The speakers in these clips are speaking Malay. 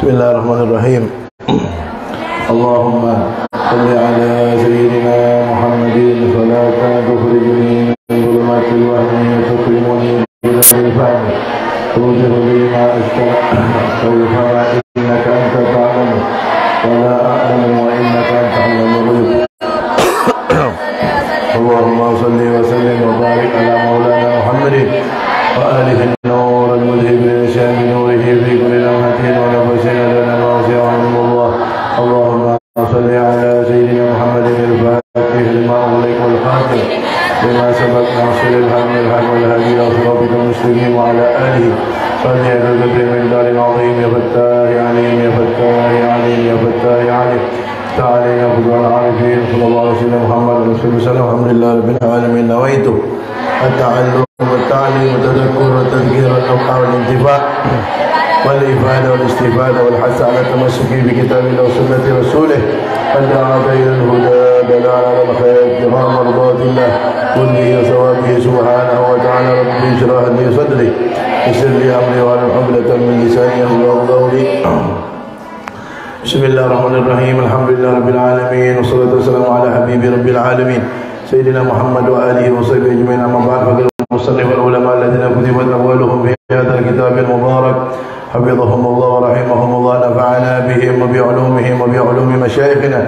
Bismillahirrahmanirrahim. Allahumma salli ala sayyidina Muhammadin salatan tukhrijuni min dhulumatil wahmi wa tukrimuni bil fahmi tuzihu li ma ashtaha innaka anta ta'lamu wa la a'lamu wa innaka anta 'allamul ghuyub. Allahumma salli wa sallim wa barik ala maulana Muhammadin wa alihi an-nur al-mudhib li-lisan bi nurihi fi kulli lamhatin wa nafasin lana wasi'a Allah. Allahumma salli ala sayyidina Muhammadin al-fatih lima ughliq wal khatim lima sabaq nasiril haqq wal hadi ila siratal mustaqim wa ala alihi salli ala qadri min darin azim ya fattah ya alim ya fattah ya alim ya fattah ya alim ta'alina fudwal arifin sallallahu alaihi wasallam Muhammad rasulullah alhamdulillah rabbil alamin nawaitu at-ta'allum wat-ta'lim wa tadhakkur wa tadhkir al-awqa wal-intifa' wal-ifada wal-istifada wal-hass ala tamassuki bi kitabillah wa sunnati rasulih fad'a'ata ila al-huda dalala al-khair jama'a mardatillah kulli sawabihi subhanahu wa ta'ala rabbi shrah li sadri yassir li amri wa hlul 'uqdatan min lisani yafqahu qawli. Bismillahirrahmanirrahim. Alhamdulillahirabbil alamin wassalatu wassalamu ala habibi rabbil alamin sayyidina Muhammad wa alihi wa sahbihi ajma'in. Amma ba'd, faqad musannif al-ulama alladhina kutibat aqwaluhum fi hadzal kitab al-mubarak hafizahumullah wa rahimahumullah nafa'ana bihim wa bi'ulumihim wa bi'ulumi masyayikhina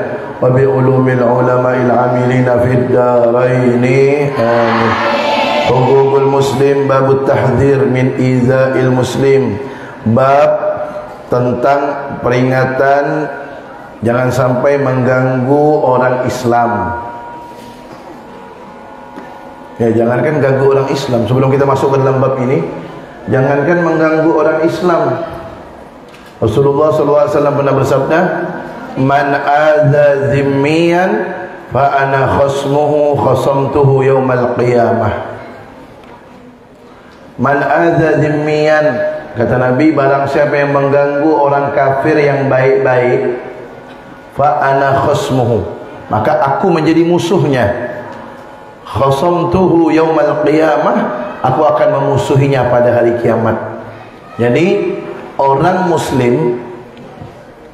wa bi'ulumil ulama'il 'amilina fid darain. Amin. Huququl muslim babut tahdhir min iza'il muslim. Bab tentang peringatan jangan sampai mengganggu orang Islam. Ya, jangankan ganggu orang Islam. Sebelum kita masuk ke dalam bab ini, jangankan mengganggu orang Islam. Rasulullah SAW pernah bersabda, "Man adza zimmiyan fa ana khasmuhu khasamtuhu yaumal qiyamah." Man adza zimmiyan, kata Nabi, barang siapa yang mengganggu orang kafir yang baik-baik, fa ana khasmuhu, maka aku menjadi musuhnya. Khasamtuhu yaumal qiyamah, aku akan memusuhinya pada hari kiamat. Jadi orang muslim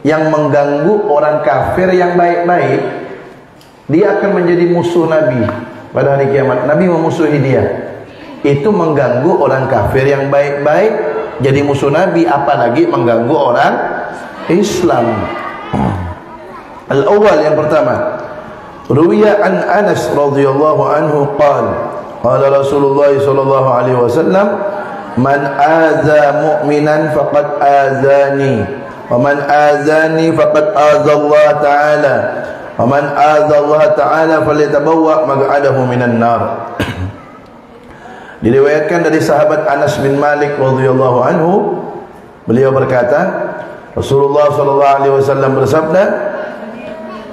yang mengganggu orang kafir yang baik-baik, dia akan menjadi musuh Nabi pada hari kiamat. Nabi memusuhi dia. Itu mengganggu orang kafir yang baik-baik, jadi musuh Nabi, apalagi mengganggu orang Islam. Al-awwal, yang pertama, ruwiya an Anas radhiyallahu anhu qala Rasulullah sallallahu alaihi wasallam, man aza mu'minan faqad azani wa man azani faqad aza Allah ta'ala wa man aza Allah ta'ala falyatabawwa maq'adahu minan nar. Diriwayatkan dari sahabat Anas bin Malik radhiyallahu anhu, beliau berkata, Rasulullah sallallahu alaihi wasallam bersabda,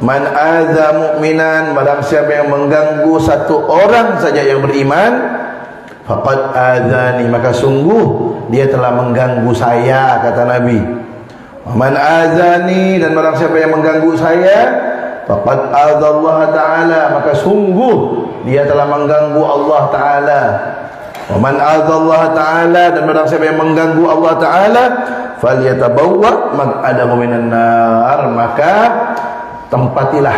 man adza mu'minan, barang siapa yang mengganggu satu orang saja yang beriman, faqad adzani, maka sungguh dia telah mengganggu saya, kata Nabi. Man adzani, dan barang siapa yang mengganggu saya, faqad adzallahu ta'ala, maka sungguh dia telah mengganggu Allah Ta'ala. Man adzallahu ta'ala, dan barang siapa yang mengganggu Allah Ta'ala, falyatabawwa maq'adahu minan nar, maka tempatilah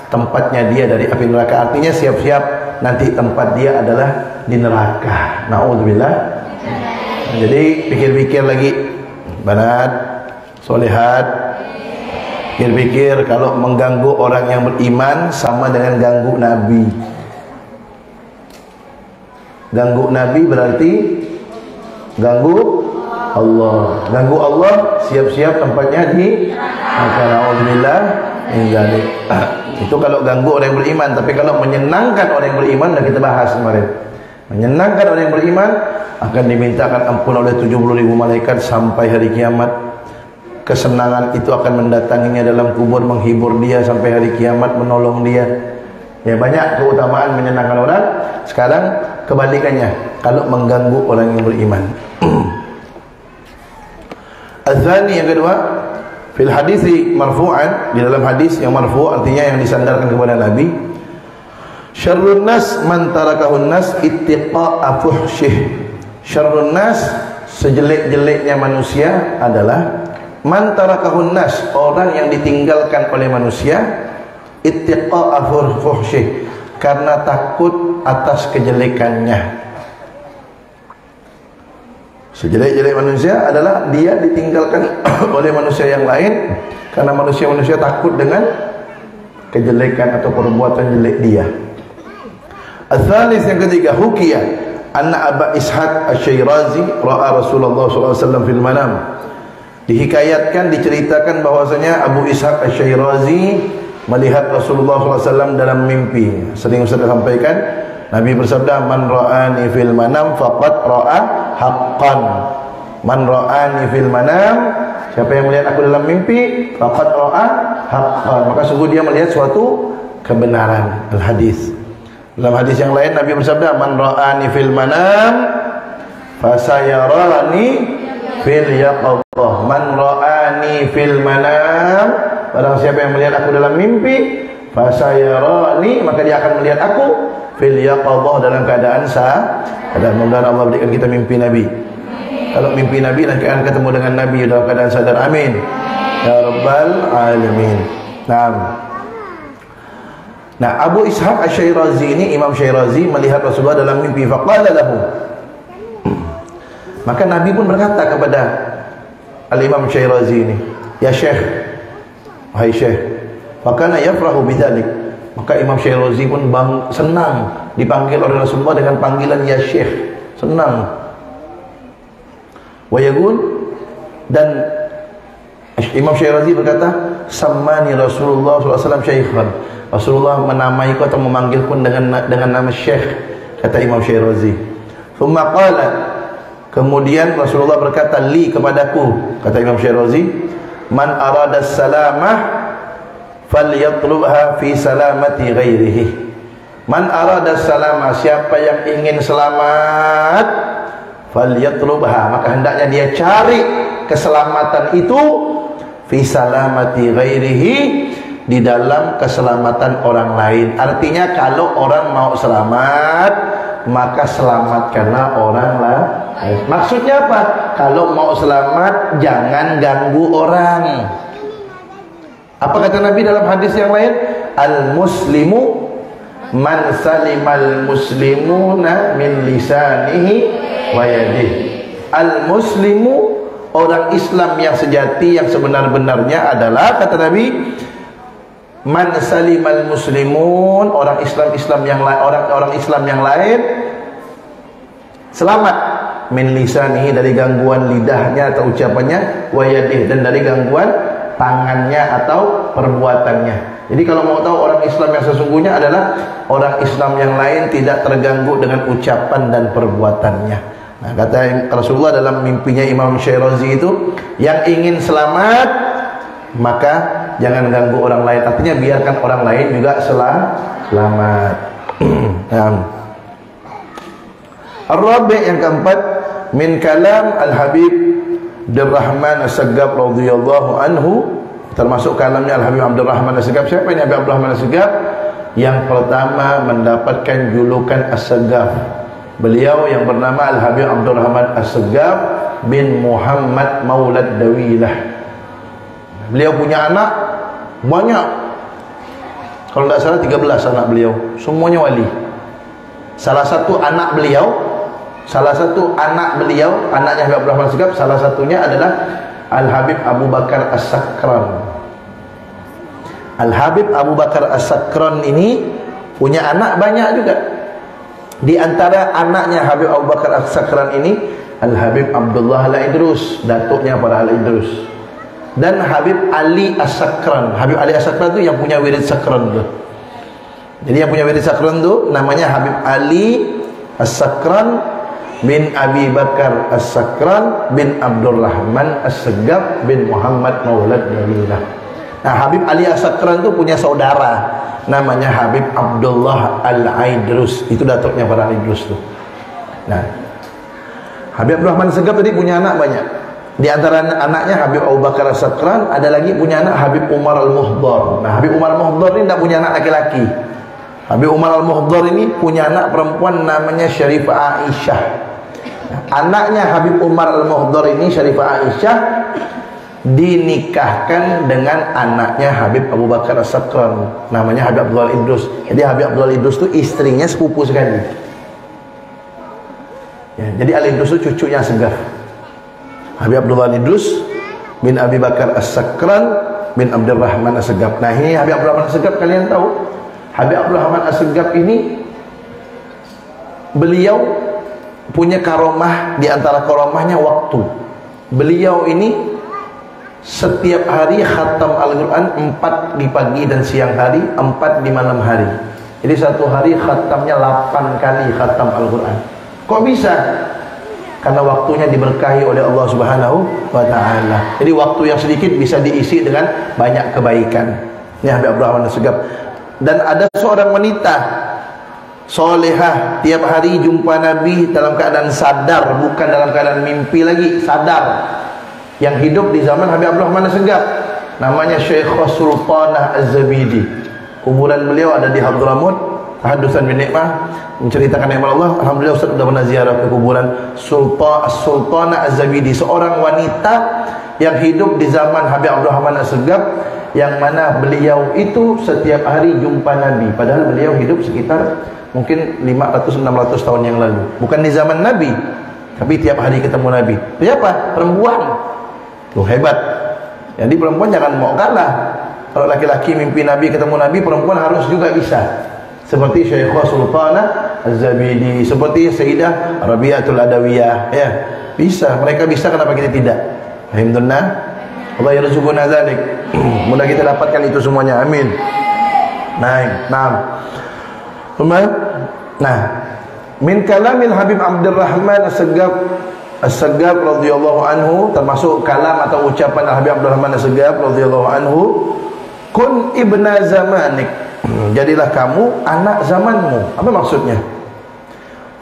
tempatnya dia dari api neraka. Artinya siap-siap, nanti tempat dia adalah di neraka. Na'udzubillah. Jadi pikir-pikir lagi, banat, solehat, pikir-pikir, kalau mengganggu orang yang beriman sama dengan ganggu Nabi. Ganggu Nabi berarti ganggu Allah. Ganggu Allah, siap-siap tempatnya di neraka. Na'udzubillah. Itu kalau ganggu orang yang beriman. Tapi kalau menyenangkan orang yang beriman, dah kita bahas kemarin. Menyenangkan orang yang beriman akan dimintakan ampun oleh 70.000 malaikat sampai hari kiamat. Kesenangan itu akan mendatanginya dalam kubur, menghibur dia sampai hari kiamat, menolong dia. Ya, banyak keutamaan menyenangkan orang. Sekarang kebalikannya, kalau mengganggu orang yang beriman. Al-thani, yang kedua, fil hadisi marfu'an, di dalam hadis yang marfu', artinya yang disandarkan kepada Nabi, syarrun nas man tarakahun nas ittiqa'a fuhsyih. Syarrun nas, sejelek-jeleknya manusia adalah Man tarakahun nas, orang yang ditinggalkan oleh manusia, ittiqa'a fuhsyih, karena takut atas kejelekannya. Sejelek-jelek manusia adalah dia ditinggalkan oleh manusia yang lain karena manusia-manusia takut dengan kejelekan atau perbuatan jelek dia. Al-thalith, yang ketiga, hukiya anna Aba Ishaq Asy-Syirazi ra'a Rasulullah SAW fil manam. Dihikayatkan, diceritakan bahwasanya Abu Ishaq Asy-Syirazi melihat Rasulullah SAW dalam mimpi. Sering Ustaz sampaikan, Nabi bersabda, man ra'ani fil manam faqad ra'a haqqan. Man ra'ani fil manam, siapa yang melihat aku dalam mimpi, faqad ra'a haqqan, maka sungguh dia melihat suatu kebenaran. Al-hadis. Dalam hadis yang lain Nabi bersabda, man ra'ani fil manam fasayarani fil yaqadhah. Man ra'ani fil manam, barang siapa yang melihat aku dalam mimpi, fasayarani, maka dia akan melihat aku fil yaqadhah, dalam keadaan sah. Dan mudah-mudahan Allah berikan kita mimpi Nabi. Kalau mimpi Nabi, nanti akan ketemu dengan Nabi dalam keadaan sadar. Amin ya rabbal alamin. Nah, Abu Ishaq Asy-Syirazi ini, Imam Syirazi, melihat Rasulullah dalam mimpi. Faqala lahu, maka Nabi pun berkata kepada Al-Imam Syirazi ini, ya Syekh, wahai Syekh. Fakana yafrahu bidzalik, maka Imam Syirazi pun senang dipanggil oleh Rasulullah dengan panggilan ya Syekh, senang. Wa yaqul, dan Imam Syirazi berkata, sammani Rasulullah SAW syaikhan. Rasulullah menamaiku atau memanggilku dengan nama Syekh, kata Imam Syirazi. Thumma qala, kemudian Rasulullah berkata, li, kepadaku, kata Imam Syirazi, man arada salamah falyatlubha fi salamati ghairihi. Man arada salamah, siapa yang ingin selamat, falyatlubha, maka hendaknya dia cari keselamatan itu fi salamati ghairihi, di dalam keselamatan orang lain. Artinya kalau orang mau selamat, maka selamatkanlah orang lain. Maksudnya apa? Kalau mau selamat, jangan ganggu orang. Apa kata Nabi dalam hadis yang lain? Al-muslimu man salimal muslimuna min lisanihi wa yadihi. Al-muslimu, orang Islam yang sejati, yang sebenar-benarnya adalah, kata Nabi, man salimal muslimun, orang Islam yang lain, orang Islam yang lain selamat min lisanihi, dari gangguan lidahnya atau ucapannya, wa yadihi, dan dari gangguan tangannya atau perbuatannya. Jadi kalau mau tahu orang Islam yang sesungguhnya adalah orang Islam yang lain tidak terganggu dengan ucapan dan perbuatannya. Nah, kata Rasulullah dalam mimpinya Imam Syirazi itu, yang ingin selamat maka jangan ganggu orang lain. Artinya biarkan orang lain juga selamat. Ar-rabi', yang keempat, min kalam Al-Habib Abdurrahman As-Saggab radhiyallahu anhu, termasuk kalamnya Al-Habib Abdurrahman As-Saggab. Siapa ini Habib Abdurrahman As-Saggab? Yang pertama mendapatkan julukan As-Saggab, beliau yang bernama Al-Habib Abdurrahman As-Saggab bin Muhammad Maulad Dawilah. Beliau punya anak banyak, kalau tidak salah 13 anak beliau, semuanya wali. Salah satu anak beliau, anaknya Habib Abdurrahman As-Saggab, salah satunya adalah Al-Habib Abu Bakar As-Sakran. Al-Habib Abu Bakar As-Sakran ini punya anak banyak juga. Di antara anaknya Habib Abu Bakar As-Sakran ini, Al-Habib Abdullah Al-Idrus, datuknya para Al-Idrus. Dan Habib Ali As-Sakran. Habib Ali As-Sakran itu yang punya wirid Sakran tu. Jadi yang punya wirid Sakran tu namanya Habib Ali As-Sakran bin Abi Bakar As-Sakran bin Abdurrahman As-Saggab bin Muhammad Maulad Dawilah. Nah, Habib Ali As-Sakran itu punya saudara namanya Habib Abdullah Al-Idrus. Itu datuknya para Al-Idrus tu. Nah, Habib Abdurrahman As-Saggab tadi punya anak banyak. Di antara anaknya Habib Abu Bakar As-Sakran, ada lagi punya anak Habib Umar Al-Muhdar. Nah, Habib Umar Al-Muhdar ini tidak punya anak laki-laki. Habib Umar Al-Muhdar ini punya anak perempuan namanya Syarifah Aisyah. Nah, anaknya Habib Umar Al-Muhdar ini, Syarifah Aisyah, dinikahkan dengan anaknya Habib Abu Bakar As-Sakran, namanya Habib Abdullah Idrus. Jadi Habib Abdullah Idrus itu istrinya sepupu sekali ya, jadi Al-Idrus itu cucunya Asegaf. Habib Abdullah Idrus bin Abi Bakar As-Sakran bin Abdurrahman As-Segaf. Nah ini Habib Abdurrahman As-Segaf, kalian tahu Habib Abdurrahman As-Segaf ini beliau punya karomah, di antara karomahnya waktu. Beliau ini setiap hari khatam Al-Quran 4 di pagi dan siang hari, 4 di malam hari. Jadi satu hari khatamnya 8 kali khatam Al-Quran. Kok bisa? Karena waktunya diberkahi oleh Allah Subhanahu wa Ta'ala. Jadi waktu yang sedikit bisa diisi dengan banyak kebaikan. Ini Habib Abdurrahman As-Segaf. Dan ada seorang wanita solehah, tiap hari jumpa Nabi dalam keadaan sadar, bukan dalam keadaan mimpi lagi, sadar, yang hidup di zaman Habib Abdurrahman As-Segaf. Namanya Syekhah Sultanah Az-Zabidi. Kuburan beliau ada di Hadramaut. Tahaddusan bin Nikmah, menceritakan nikmat Allah. Alhamdulillah Ustaz sudah pernah ziarah ke kuburan Sultanah Az-Zabidi, seorang wanita yang hidup di zaman Habib Abdurrahman As-Segaf, yang mana beliau itu setiap hari jumpa Nabi, padahal beliau hidup sekitar mungkin 500-600 tahun yang lalu. Bukan di zaman Nabi, tapi tiap hari ketemu Nabi. Siapa? Perempuan. Tuh hebat. Jadi perempuan jangan mau kalah. Kalau laki-laki mimpi Nabi, ketemu Nabi, perempuan harus juga bisa. Seperti Syekhah Sultanah Az-Zabidi, seperti Sayyidah Rabi'atul Adawiyah, ya. Bisa, mereka bisa, kenapa kita tidak? Alhamdulillah. Allah yarzuquna dzalik. Mudah kita dapatkan itu semuanya. Amin. Nah, min kalamil Habib Abdurrahman As-Segaf radhiyallahu anhu, termasuk kalam atau ucapan Habib Abdurrahman As-Segaf radhiyallahu anhu, kun ibna zamanik, jadilah kamu anak zamanmu. Apa maksudnya?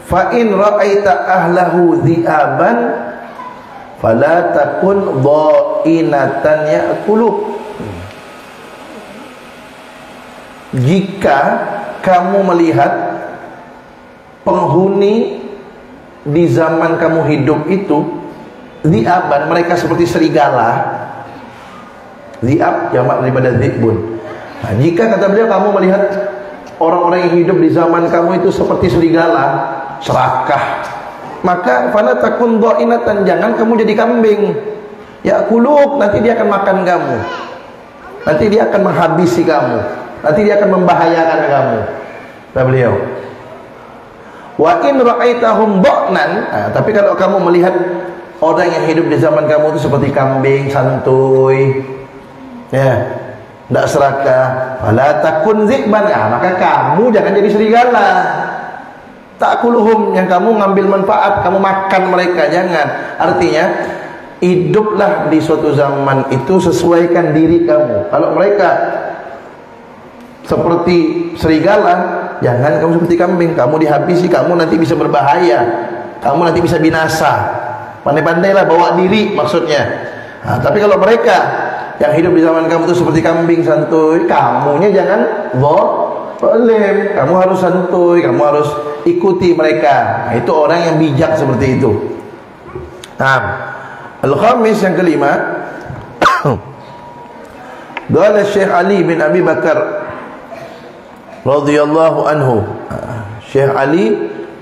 Fa in ra'aita ahlahu dhi'aban fala takun dha'inatan ya'kuluk. Jika kamu melihat penghuni di zaman kamu hidup itu dhi'aban, mereka seperti serigala. Dhi'ab jamak daripada dhi'bun. Nah, jika kata beliau kamu melihat orang-orang yang hidup di zaman kamu itu seperti serigala, serakah, maka fala takun dhainatan, jangan kamu jadi kambing. Ya kuluk, nanti dia akan makan kamu. Nanti dia akan menghabisi kamu. Nanti dia akan membahayakan kamu. Kata beliau. Wa in ra'aitahum dha'nan, tapi kalau kamu melihat orang yang hidup di zaman kamu itu seperti kambing, santuy, ya, tidak serakah, fala takun dzikban, maka kamu jangan jadi serigala. Ta'kuluhum, yang kamu ngambil manfaat, kamu makan mereka, jangan. Artinya hiduplah di suatu zaman itu, sesuaikan diri kamu. Kalau mereka seperti serigala, jangan kamu seperti kambing, kamu dihabisi, kamu nanti bisa berbahaya, kamu nanti bisa binasa. Pandai-pandailah bawa diri maksudnya. Nah, tapi kalau mereka yang hidup di zaman kamu itu seperti kambing santuy, kamunya jangan zalim, kamu harus santuy, kamu harus ikuti mereka. Nah, itu orang yang bijak seperti itu. Nah, al-khamis, yang kelima, qala Syekh Ali bin Abi Bakar radhiyallahu anhu. Syekh Ali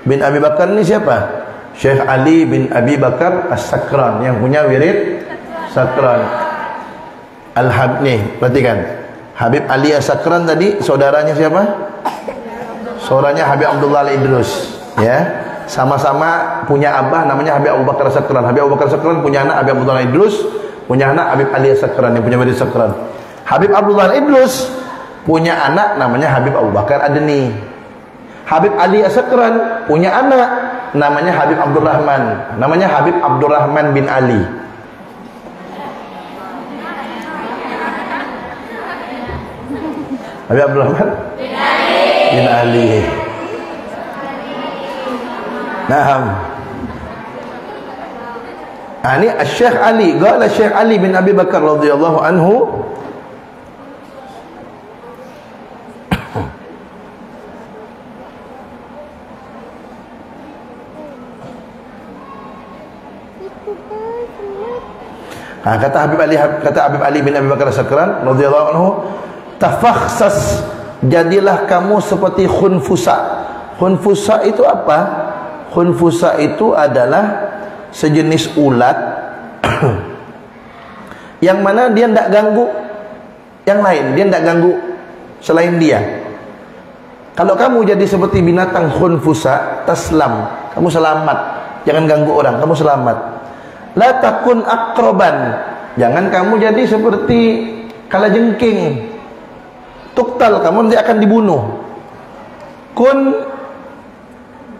bin Abi Bakar ini siapa? Syekh Ali bin Abi Bakar As-Sakran, yang punya wirid Sakran. Al-Habib, perhatikan, Habib Ali As-Sakran tadi saudaranya siapa? Saudaranya Habib Abdullah Al-Idrus, ya. Sama-sama punya abah namanya Habib Abu Bakar As-Sakran. Habib Abu Bakar As-Sakran punya anak Habib Abdullah Al-Idrus, punya anak Habib Ali As-Sakran yang punya wirid Sakran. Habib Abdullah Al-Idrus punya anak namanya Habib Abu Bakar Adni. Habib Ali As-Sakran punya anak namanya Habib Abdurrahman, namanya Habib Abdurrahman bin Ali. Habib Abdurrahman bin Ali. Nah, ini Syekh Ali, qala Syekh Ali bin Abi Bakar radhiyallahu anhu, Kata Habib Ali bin Abi Bakar As-Sakran radhiyallahu anhu, tafakhsas, jadilah kamu seperti khunfusa. Khunfusa itu apa? Khunfusa itu adalah sejenis ulat yang mana dia tidak ganggu yang lain, dia tidak ganggu selain dia. Kalau kamu jadi seperti binatang khunfusa, taslam, kamu selamat, jangan ganggu orang, kamu selamat. La takun akroban, jangan kamu jadi seperti kalajengking, tuktal, kamu nanti akan dibunuh. Kun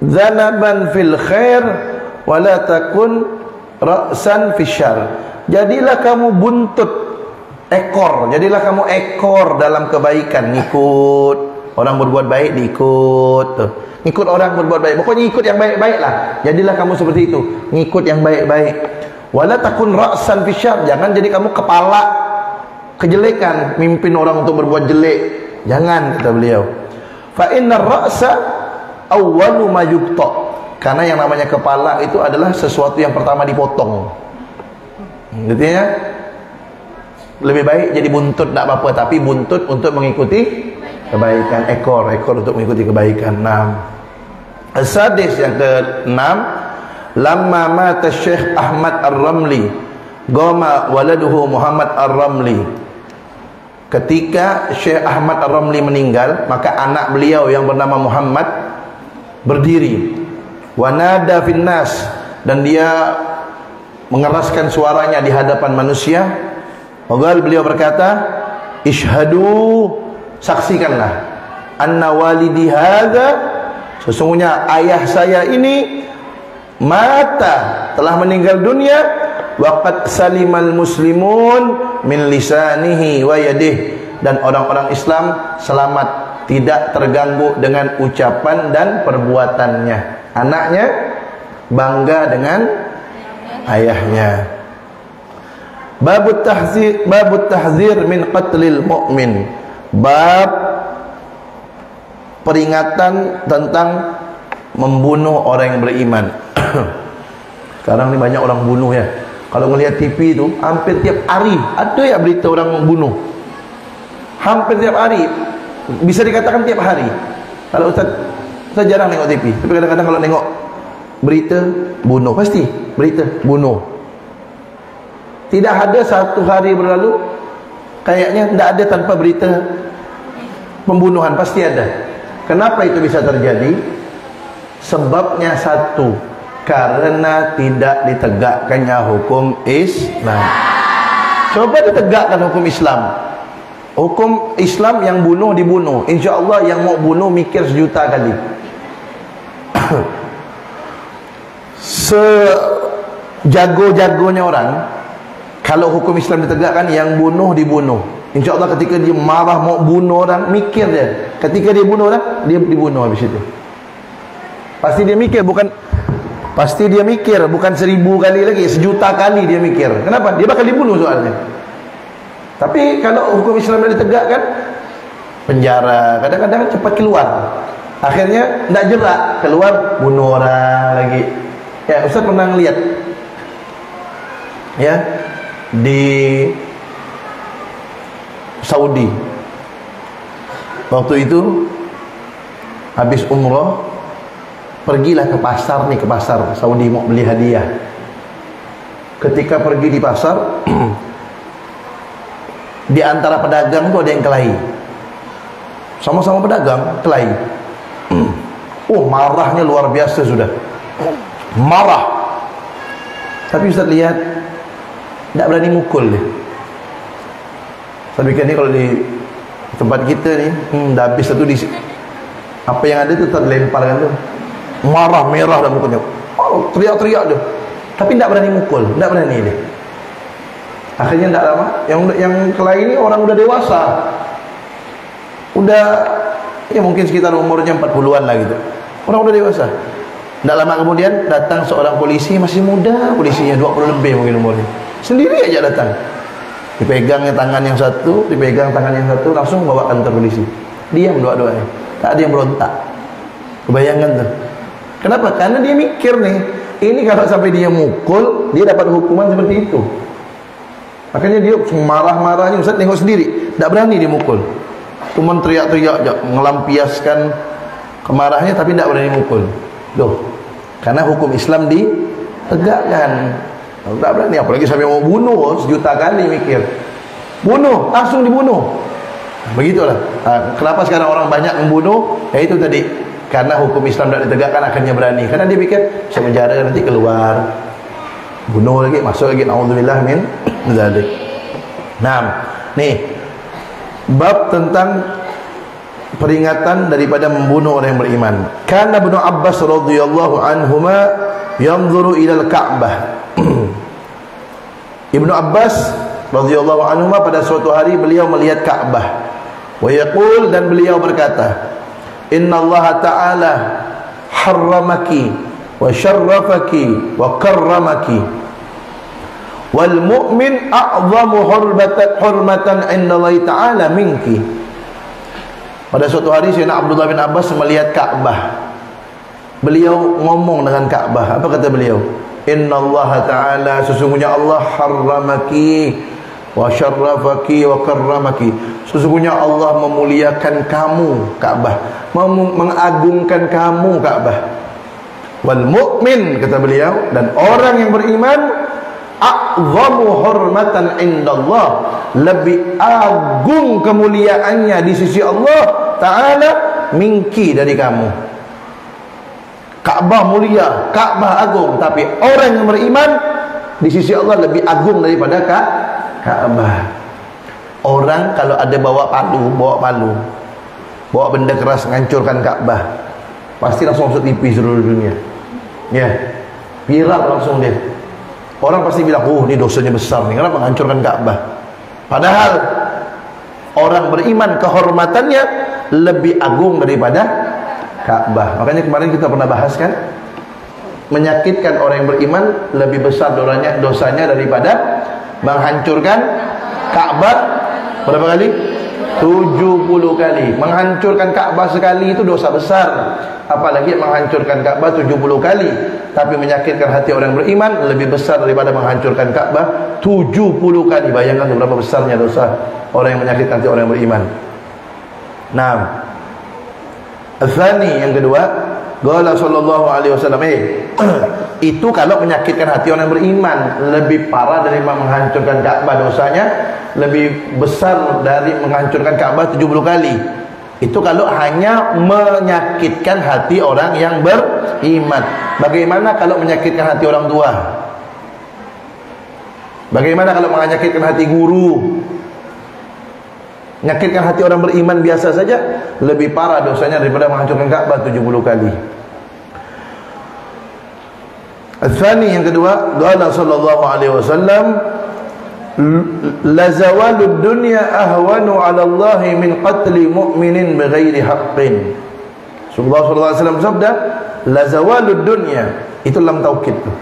zanaban fil khair wala takun ra'san fil syarr, jadilah kamu buntut ekor, jadilah kamu ekor dalam kebaikan, ngikut orang berbuat baik, diikut, ngikut orang berbuat baik, pokoknya ikut yang baik-baik lah. Jadilah kamu seperti itu, ngikut yang baik-baik. Wala takun ra'san fil syarr, jangan jadi kamu kepala kejelekan, mimpin orang untuk berbuat jelek, jangan, kata beliau. Fa innar ra'sa awwalu ma yuqta, karena yang namanya kepala itu adalah sesuatu yang pertama dipotong. Artinya lebih baik jadi buntut, tidak apa-apa, tapi buntut untuk mengikuti kebaikan, ekor untuk mengikuti kebaikan. 6. As-sadis, yang ke-6, lamma mata Syekh Ahmad Ar-Ramli goma waladuhu Muhammad Ar-Ramli. Ketika Syekh Ahmad Ar-Ramli meninggal, maka anak beliau yang bernama Muhammad berdiri, wanada finnas, dan dia mengeraskan suaranya di hadapan manusia. Lalu beliau berkata, ishhadu, saksikanlah, anna walidi hadza, sesungguhnya ayah saya ini mata, telah meninggal dunia, waqad salimal muslimun min lisanihi wa yadihi, dan orang-orang Islam selamat, tidak terganggu dengan ucapan dan perbuatannya. Anaknya bangga dengan ayahnya. Babut tahzir min qatlil mu'min, bab peringatan tentang membunuh orang yang beriman. Sekarang ni banyak orang bunuh ya. Kalau melihat TV itu hampir tiap hari ada ya berita orang bunuh. Hampir tiap hari, bisa dikatakan tiap hari. Kalau Ustaz jarang tengok TV, tapi kadang-kadang kalau tengok berita bunuh, pasti berita bunuh. Tidak ada satu hari berlalu kayaknya tidak ada tanpa berita pembunuhan, pasti ada. Kenapa itu bisa terjadi? Sebabnya satu, karena tidak ditegakkannya hukum Islam. Coba ditegakkan hukum Islam. Hukum Islam, yang bunuh dibunuh. Insya Allah yang mau bunuh mikir sejuta kali. Sejago-jagonya orang, kalau hukum Islam ditegakkan, yang bunuh dibunuh. Insya Allah ketika dia marah mau bunuh orang, mikir dia. Ketika dia bunuh orang, dia dibunuh habis itu. Pasti dia mikir, bukan 1000 kali lagi, sejuta kali dia mikir. Kenapa? Dia bakal dibunuh soalnya. Tapi kalau hukum Islam ditegakkan, penjara, kadang-kadang cepat keluar. Akhirnya tidak jerak, keluar bunuh orang lagi. Ya, Ustaz pernah lihat ya di Saudi. Waktu itu habis umrah, pergilah ke pasar nih, ke pasar Saudi mau beli hadiah. Ketika pergi di pasar, di antara pedagang itu ada yang kelahi. Sama-sama pedagang, kelahi. Marahnya luar biasa sudah. Marah. Tapi Ustaz lihat, tidak berani mukul dia. Saya pikir ni kalau di tempat kita ni, dah habis satu di apa yang ada tu terlemparkan tu. Marah, merah dah mukanya. Teriak-teriak dia. Tapi tidak berani mukul, tidak berani dia. Akhirnya tidak lama, yang kelahi ini orang udah dewasa. Udah ya mungkin sekitar umurnya 40-an lah gitu. Orang udah dewasa. Tidak lama kemudian datang seorang polisi, masih muda, polisinya 20 lebih mungkin umurnya. Sendiri aja datang. Dipegangnya tangan yang satu, dipegang tangan yang satu, langsung bawa kantor polisi. Diam dua-duanya. Tak ada yang berontak. Kebayangan tuh. Kenapa? Karena dia mikir nih, ini kalau sampai dia mukul, dia dapat hukuman seperti itu. Makanya dia marah-marahnya Ustaz tengok sendiri, tak berani dia mukul. Cuma teriak-teriak je, melampiaskan kemarahannya tapi tak berani mukul. Loh, karena hukum Islam ditegakkan. Tak berani, apalagi sampai mau bunuh, sejuta kali mikir. Bunuh, langsung dibunuh. Begitulah. Kenapa sekarang orang banyak membunuh? Ya itu tadi, karena hukum Islam tidak ditegakkan akhirnya berani. Karena dia pikir saya penjara nanti keluar, bunuh lagi, masuk lagi. Naudzubillah min dzalik. Nah, nih bab tentang peringatan daripada membunuh orang yang beriman. Kana Ibnu Abbas radhiyallahu anhuma yanzuru ila al-Ka'bah. Ibnu Abbas radhiyallahu anhuma pada suatu hari beliau melihat Ka'bah. Wa yaqul, dan beliau berkata, Inna Allah Ta'ala harramaki wa syarrafaki wa karramaki wal mu'min a'zamu hurmatan inda Allah Ta'ala minki. Pada suatu hari Sayyidina Abdullah bin Abbas melihat Ka'bah. Beliau ngomong dengan Ka'bah. Apa kata beliau? Inna Allah Ta'ala, sesungguhnya Allah harramaki wa syarrafaki wa karramaki. Sesungguhnya Allah memuliakan kamu Ka'bah, mengagungkan kamu Ka'bah. Wal mu'min, kata beliau, dan orang yang beriman, a'zamu hurmatan indallah, lebih agung kemuliaannya di sisi Allah Ta'ala minki, dari kamu. Ka'bah mulia, Ka'bah agung, tapi orang yang beriman di sisi Allah lebih agung daripada Ka'bah. Orang kalau ada bawa palu, bawa benda keras menghancurkan Ka'bah, pasti langsung masuk TV seluruh dunia. Ya, viral langsung dia. Orang pasti bilang, oh ini dosanya besar nih, kenapa menghancurkan Ka'bah? Padahal orang beriman kehormatannya lebih agung daripada Ka'bah. Makanya kemarin kita pernah bahas kan, menyakitkan orang yang beriman lebih besar dosanya daripada menghancurkan Ka'bah. Berapa kali? 70 kali. Menghancurkan Ka'bah sekali itu dosa besar, apalagi menghancurkan Ka'bah 70 kali. Tapi menyakitkan hati orang beriman lebih besar daripada menghancurkan Ka'bah 70 kali. Bayangkan berapa besarnya dosa orang yang menyakitkan hati orang yang beriman. Nah, Al-Thani, yang kedua, qala sallallahu alaihi wasallam, itu kalau menyakitkan hati orang yang beriman lebih parah dari menghancurkan Ka'bah, dosanya lebih besar dari menghancurkan Ka'bah 70 kali. Itu kalau hanya menyakitkan hati orang yang beriman. Bagaimana kalau menyakitkan hati orang tua? Bagaimana kalau menyakitkan hati guru? Menyakitkan hati orang beriman biasa saja lebih parah dosanya daripada menghancurkan Ka'bah 70 kali. Al-Thani, yang kedua, qala sallallahu alaihi wasallam, la zawalud dunya ahwanu 'ala Allah min qatli mu'minin bighairi haqqin. Rasulullah sallallahu alaihi wasallam sabda, la zawalud dunya, itu lam taukid tu.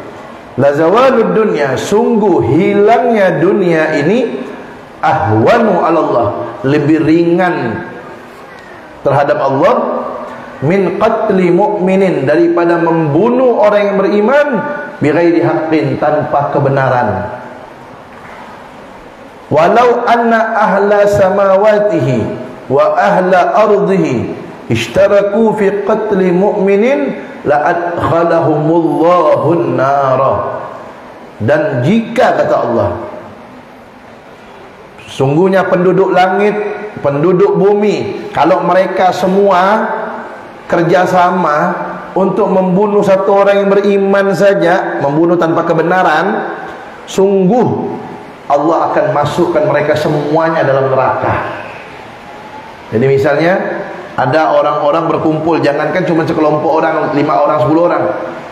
La zawalud dunya, sungguh hilangnya dunia ini, ahwanu 'ala Allah, lebih ringan terhadap Allah, min qatli mu'minin, daripada membunuh orang yang beriman bighairi haqqin, tanpa kebenaran. Walau anna ahla samawatihi wa ahla ardihi ishtaraku fi qatli mu'minin la adkhalahumullahu an-nara. Dan jika, kata Allah, sungguhnya penduduk langit, penduduk bumi, kalau mereka semua kerjasama untuk membunuh satu orang yang beriman saja, membunuh tanpa kebenaran, sungguh Allah akan masukkan mereka semuanya dalam neraka. Jadi misalnya ada orang-orang berkumpul, jangankan cuma sekelompok orang, 5 orang, 10 orang,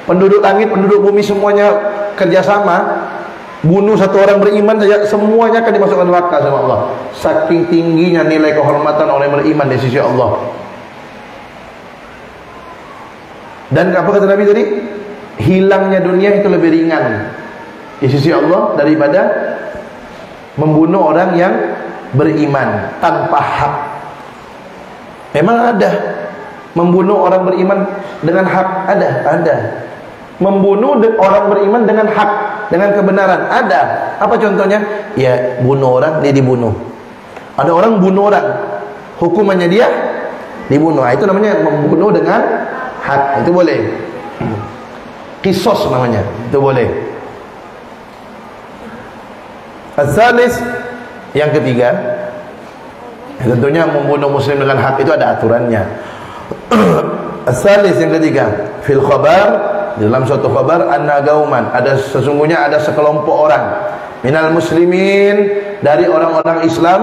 penduduk langit, penduduk bumi semuanya kerjasama bunuh satu orang beriman saja, semuanya akan dimasukkan neraka sama Allah. Saking tingginya nilai kehormatan orang yang beriman di sisi Allah. Dan apa kata Nabi tadi? Hilangnya dunia itu lebih ringan di sisi Allah daripada membunuh orang yang beriman tanpa hak. Memang ada membunuh orang beriman dengan hak, ada. Membunuh orang beriman dengan hak, dengan kebenaran. Ada. Apa contohnya? Ya, bunuh orang, dia dibunuh. Ada orang bunuh orang, hukumannya dia dibunuh. Itu namanya membunuh dengan hak. Itu boleh. Qisas namanya. Itu boleh. Al-thalis, yang ketiga, tentunya membunuh muslim dengan hak itu ada aturannya. Al-thalis, yang ketiga, fil khabar, dalam suatu khabar, anna gauman, sesungguhnya ada sekelompok orang minal muslimin, dari orang-orang Islam,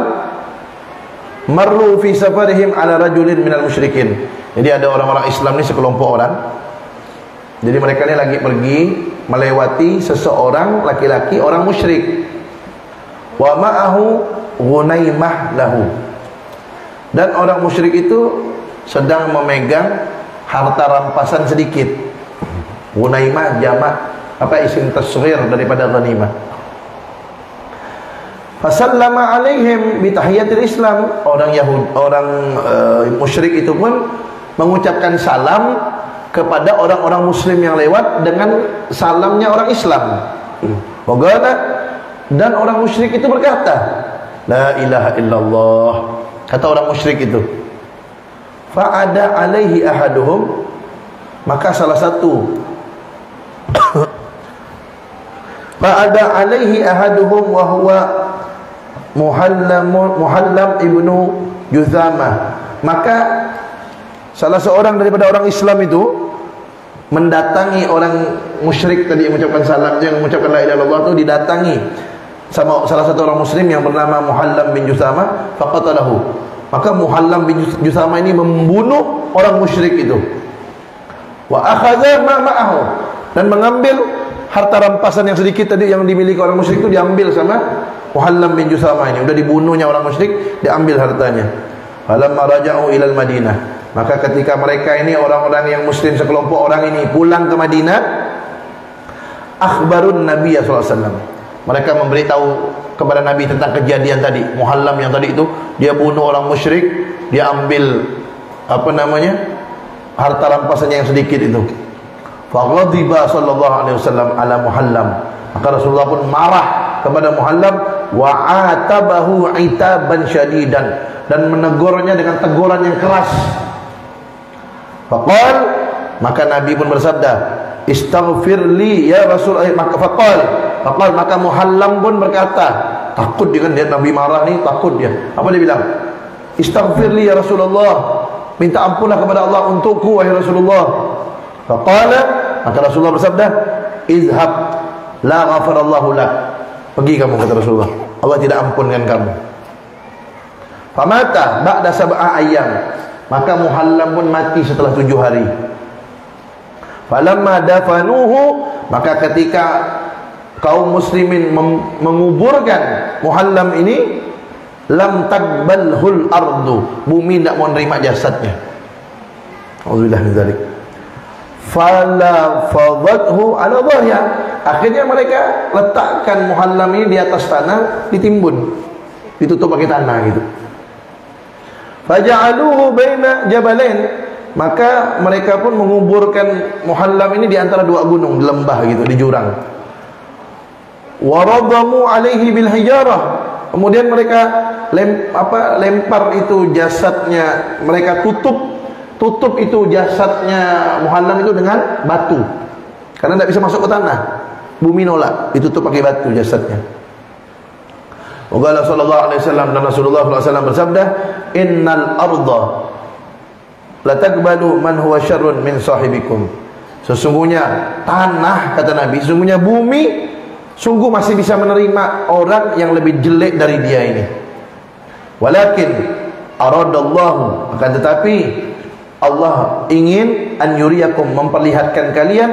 marru fi safarihim ala rajulin minal musyrikin. Jadi ada orang-orang Islam ini sekelompok orang. Jadi mereka ini lagi pergi melewati seseorang laki-laki orang musyrik. Wa ma'ahu ghunaimah lahu. Dan orang musyrik itu sedang memegang harta rampasan sedikit. Ghunaimah jamak isim tasghir daripada ghanimah. Fasallama alaihim bi tahiyatil Islam. Orang musyrik itu pun mengucapkan salam kepada orang-orang muslim yang lewat dengan salamnya orang Islam. Dan orang musyrik itu berkata, la ilaha illallah. Kata orang musyrik itu. Fa'ada alaihi ahaduhum, maka salah satu fa'ada alaihi ahaduhum wa huwa Muhallam ibnu Juthama. Maka salah seorang daripada orang Islam itu mendatangi orang musyrik tadi yang mengucapkan salam, yang mengucapkan la ilaha illallah itu, didatangi sama salah satu orang muslim yang bernama Muhallam bin Juthama, faqatalahu. Maka Muhallam bin Juthama ini membunuh orang musyrik itu. Wa akhadha ma ma'ahu, dan mengambil harta rampasan yang sedikit tadi yang dimiliki orang musyrik itu, diambil sama Muhallam bin Juthama ini. Sudah dibunuhnya orang musyrik, diambil hartanya. Falamma raja'u ilal Madinah, maka ketika mereka ini orang-orang yang muslim sekelompok orang ini pulang ke Madinah, akhbarun Nabi sallallahu alaihi wasallam, mereka memberitahu kepada Nabi tentang kejadian tadi. Muhallam yang tadi itu, dia bunuh orang musyrik, dia ambil harta rampasannya yang sedikit itu. Faghadiba sallallahu alaihi wasallam ala Muhallam, maka Rasulullah pun marah kepada Muhallam, wa atabahu itaban syadidan, dan menegurnya dengan teguran yang keras. Faqal, maka Nabi pun bersabda, istaghfir li ya Rasul. Maka Muhallam pun berkata, takut dia kan, dia Nabi marah nih, takut dia. Apa dia bilang? Istaghfir li ya Rasulullah, minta ampunlah kepada Allah untukku wahai Rasulullah. Faqala, maka Rasulullah bersabda, izhab la ghafarallahu lak, pergi kamu, kata Rasulullah, Allah tidak ampunkan kamu. Famata ba'da sab'a ayyam, maka Muhallam pun mati setelah 7 hari. Falamma dafanuhu, maka ketika kaum muslimin menguburkan Muhallam ini, lam taqbalhul ardu, bumi tidak mau menerima jasadnya. Auzubillah min dzalik. Fala fadathu ala dhahriha, akhirnya mereka letakkan Muhallam ini di atas tanah, ditimbun, ditutup pakai tanah gitu. Faja'aluhu baina jabalain, maka mereka pun menguburkan Muhallam ini di antara 2 gunung, di lembah gitu, di jurang. Waradamu alaihi bil hijarah, kemudian mereka lempar itu jasadnya, mereka tutup itu jasadnya Muhallam itu dengan batu, karena tidak bisa masuk ke tanah, bumi nolak, ditutup pakai batu jasadnya. Waqala sallallahu alaihi wasallam, dan Rasulullah sallallahu alaihi wasallam bersabda, innal arda la taqbalu man huwa syarrun min sahibikum, sesungguhnya tanah, kata Nabi, sesungguhnya bumi sungguh masih bisa menerima orang yang lebih jelek dari dia ini. Walakin aradallahu, akan tetapi Allah ingin an yuriyakum, memperlihatkan kalian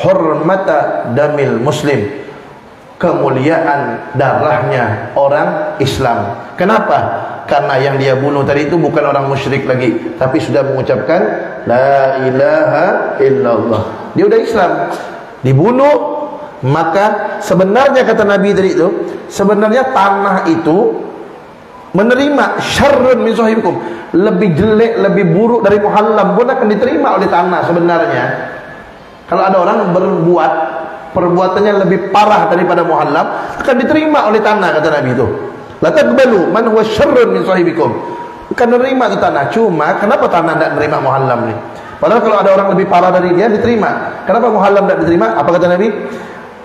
hurmata damil muslim, kemuliaan darahnya orang Islam. Kenapa? Karena yang dia bunuh tadi itu bukan orang musyrik lagi, tapi sudah mengucapkan la ilaha illallah, dia udah Islam, dibunuh. Maka sebenarnya, kata Nabi tadi itu, sebenarnya tanah itu menerima syarrun min sahibikum, lebih jelek, lebih buruk dari Muhallam pun akan diterima oleh tanah sebenarnya. Kalau ada orang berbuat perbuatannya lebih parah daripada muhallam, akan diterima oleh tanah, kata Nabi itu. La taqbalu man huwa syarrun min sahibikum. Akan menerima itu tanah. Cuma kenapa tanah tidak menerima muhallam ni? Padahal kalau ada orang lebih parah dari dia diterima. Kenapa muhallam tidak diterima? Apa kata Nabi?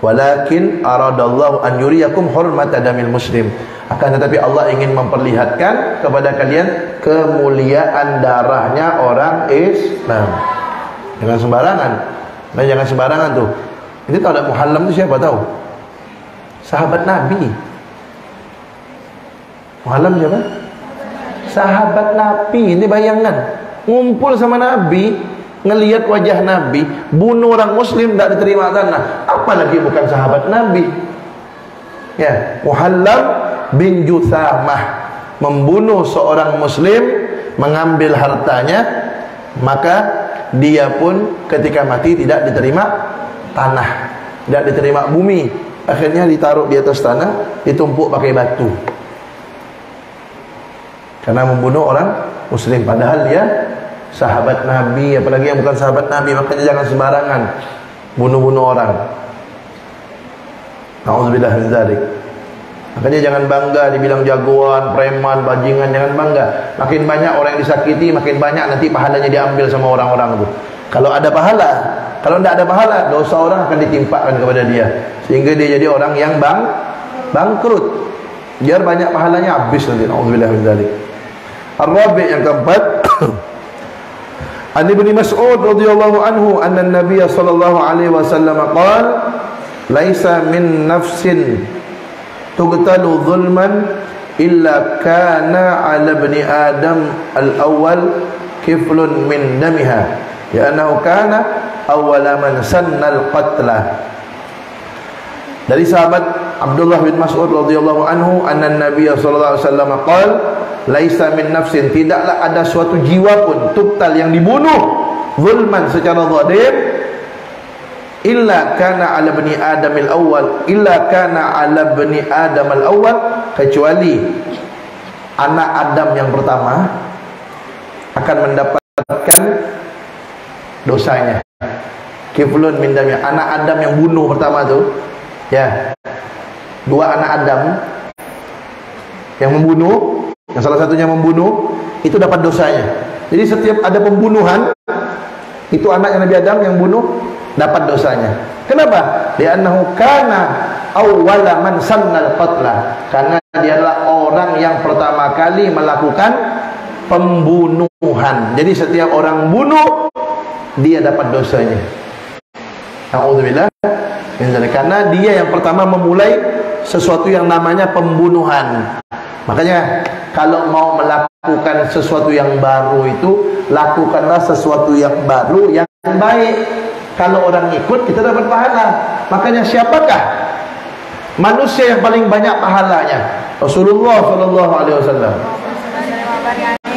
Walakin aradallahu an yuriyakum hurmata damil muslim. Akan tetapi Allah ingin memperlihatkan kepada kalian kemuliaan darahnya orang Islam. Jangan sembarangan. Nah, jangan sembarangan tuh. Ini tahu tak muhallam itu siapa tahu? Sahabat Nabi. Muhallam siapa? Sahabat Nabi. Ini bayangan, ngumpul sama Nabi, ngelihat wajah Nabi, bunuh orang Muslim, tidak diterima tanah. Apalagi bukan sahabat Nabi. Ya, Muhallam bin Juthamah membunuh seorang Muslim, mengambil hartanya, maka dia pun ketika mati tidak diterima tanah, tidak diterima bumi. Akhirnya ditaruh di atas tanah, ditumpuk pakai batu. Karena membunuh orang Muslim, padahal dia sahabat Nabi. Apalagi yang bukan sahabat Nabi, makanya jangan sembarangan bunuh-bunuh orang. Nauzubillah min dzalik. Makanya jangan bangga dibilang jagoan, preman, bajingan, jangan bangga. Makin banyak orang yang disakiti, makin banyak nanti pahalanya diambil sama orang-orang itu. Kalau ada pahala, kalau tidak ada pahala, dosa orang akan ditimpakan kepada dia, sehingga dia jadi orang yang bangkrut. Biar banyak pahalanya, habis nanti. Nauzubillah min dzalik. Ar-rabi' yang keempat, An Ibnu Mas'ud radhiyallahu anhu anna an-nabiy sallallahu alaihi wasallam qala laisa min nafsin tuqtalu zulman illa kana 'ala ibni adam al-awwal kiflun min damiha ya annahu kana awwala man sanna al-qatla. Dari sahabat Abdullah bin Mas'ud radhiyallahu anhu anna an-nabiy sallallahu alaihi wasallam qala laisa min nafsin, tidaklah ada suatu jiwa pun tuqtal yang dibunuh zulman secara zalim illa kana ala bani adam al-awwal, illa kana ala bani adam al-awwal, kecuali anak Adam yang pertama akan mendapatkan dosanya. Kiflun min dami, anak Adam yang bunuh pertama tu, ya, dua anak Adam yang membunuh, yang salah satunya membunuh, itu dapat dosanya. Jadi setiap ada pembunuhan, itu anaknya Nabi Adam yang bunuh dapat dosanya. Kenapa? Li'annahu kana awwala man sannal qatla, karena dia adalah orang yang pertama kali melakukan pembunuhan. Jadi setiap orang bunuh, dia dapat dosanya. Alhamdulillah. Karena dia yang pertama memulai sesuatu yang namanya pembunuhan. Makanya kalau mau melakukan sesuatu yang baru itu, lakukanlah sesuatu yang baru yang baik. Kalau orang ikut, kita dapat pahala. Makanya siapakah manusia yang paling banyak pahalanya? Rasulullah sallallahu alaihi wasallam.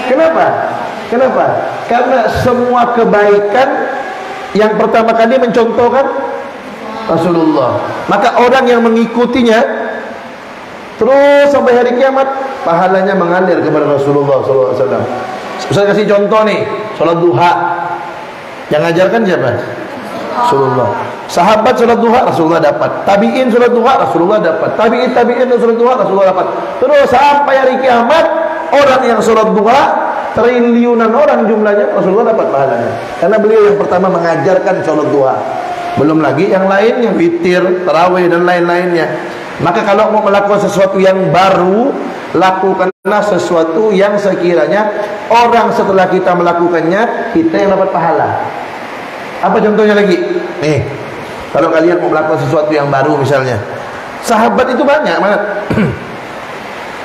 Kenapa? Kenapa? Karena semua kebaikan yang pertama kali mencontohkan Rasulullah. Maka orang yang mengikutinya terus sampai hari kiamat, pahalanya mengalir kepada Rasulullah SAW. Saya kasih contoh nih, sholat duha. Yang ngajarkan siapa? Rasulullah. Sahabat sholat duha, Rasulullah dapat. Tabi'in sholat duha, Rasulullah dapat. Tabi'in sholat duha, Rasulullah dapat. Terus sampai hari kiamat, orang yang sholat duha, triliunan orang jumlahnya, Rasulullah dapat pahalanya. Karena beliau yang pertama mengajarkan sholat duha. Belum lagi yang lainnya, witir, tarawih dan lain-lainnya. Maka kalau mau melakukan sesuatu yang baru, lakukanlah sesuatu yang sekiranya orang setelah kita melakukannya, kita yang dapat pahala. Apa contohnya lagi? Nih, kalau kalian mau melakukan sesuatu yang baru misalnya, sahabat itu banyak banget.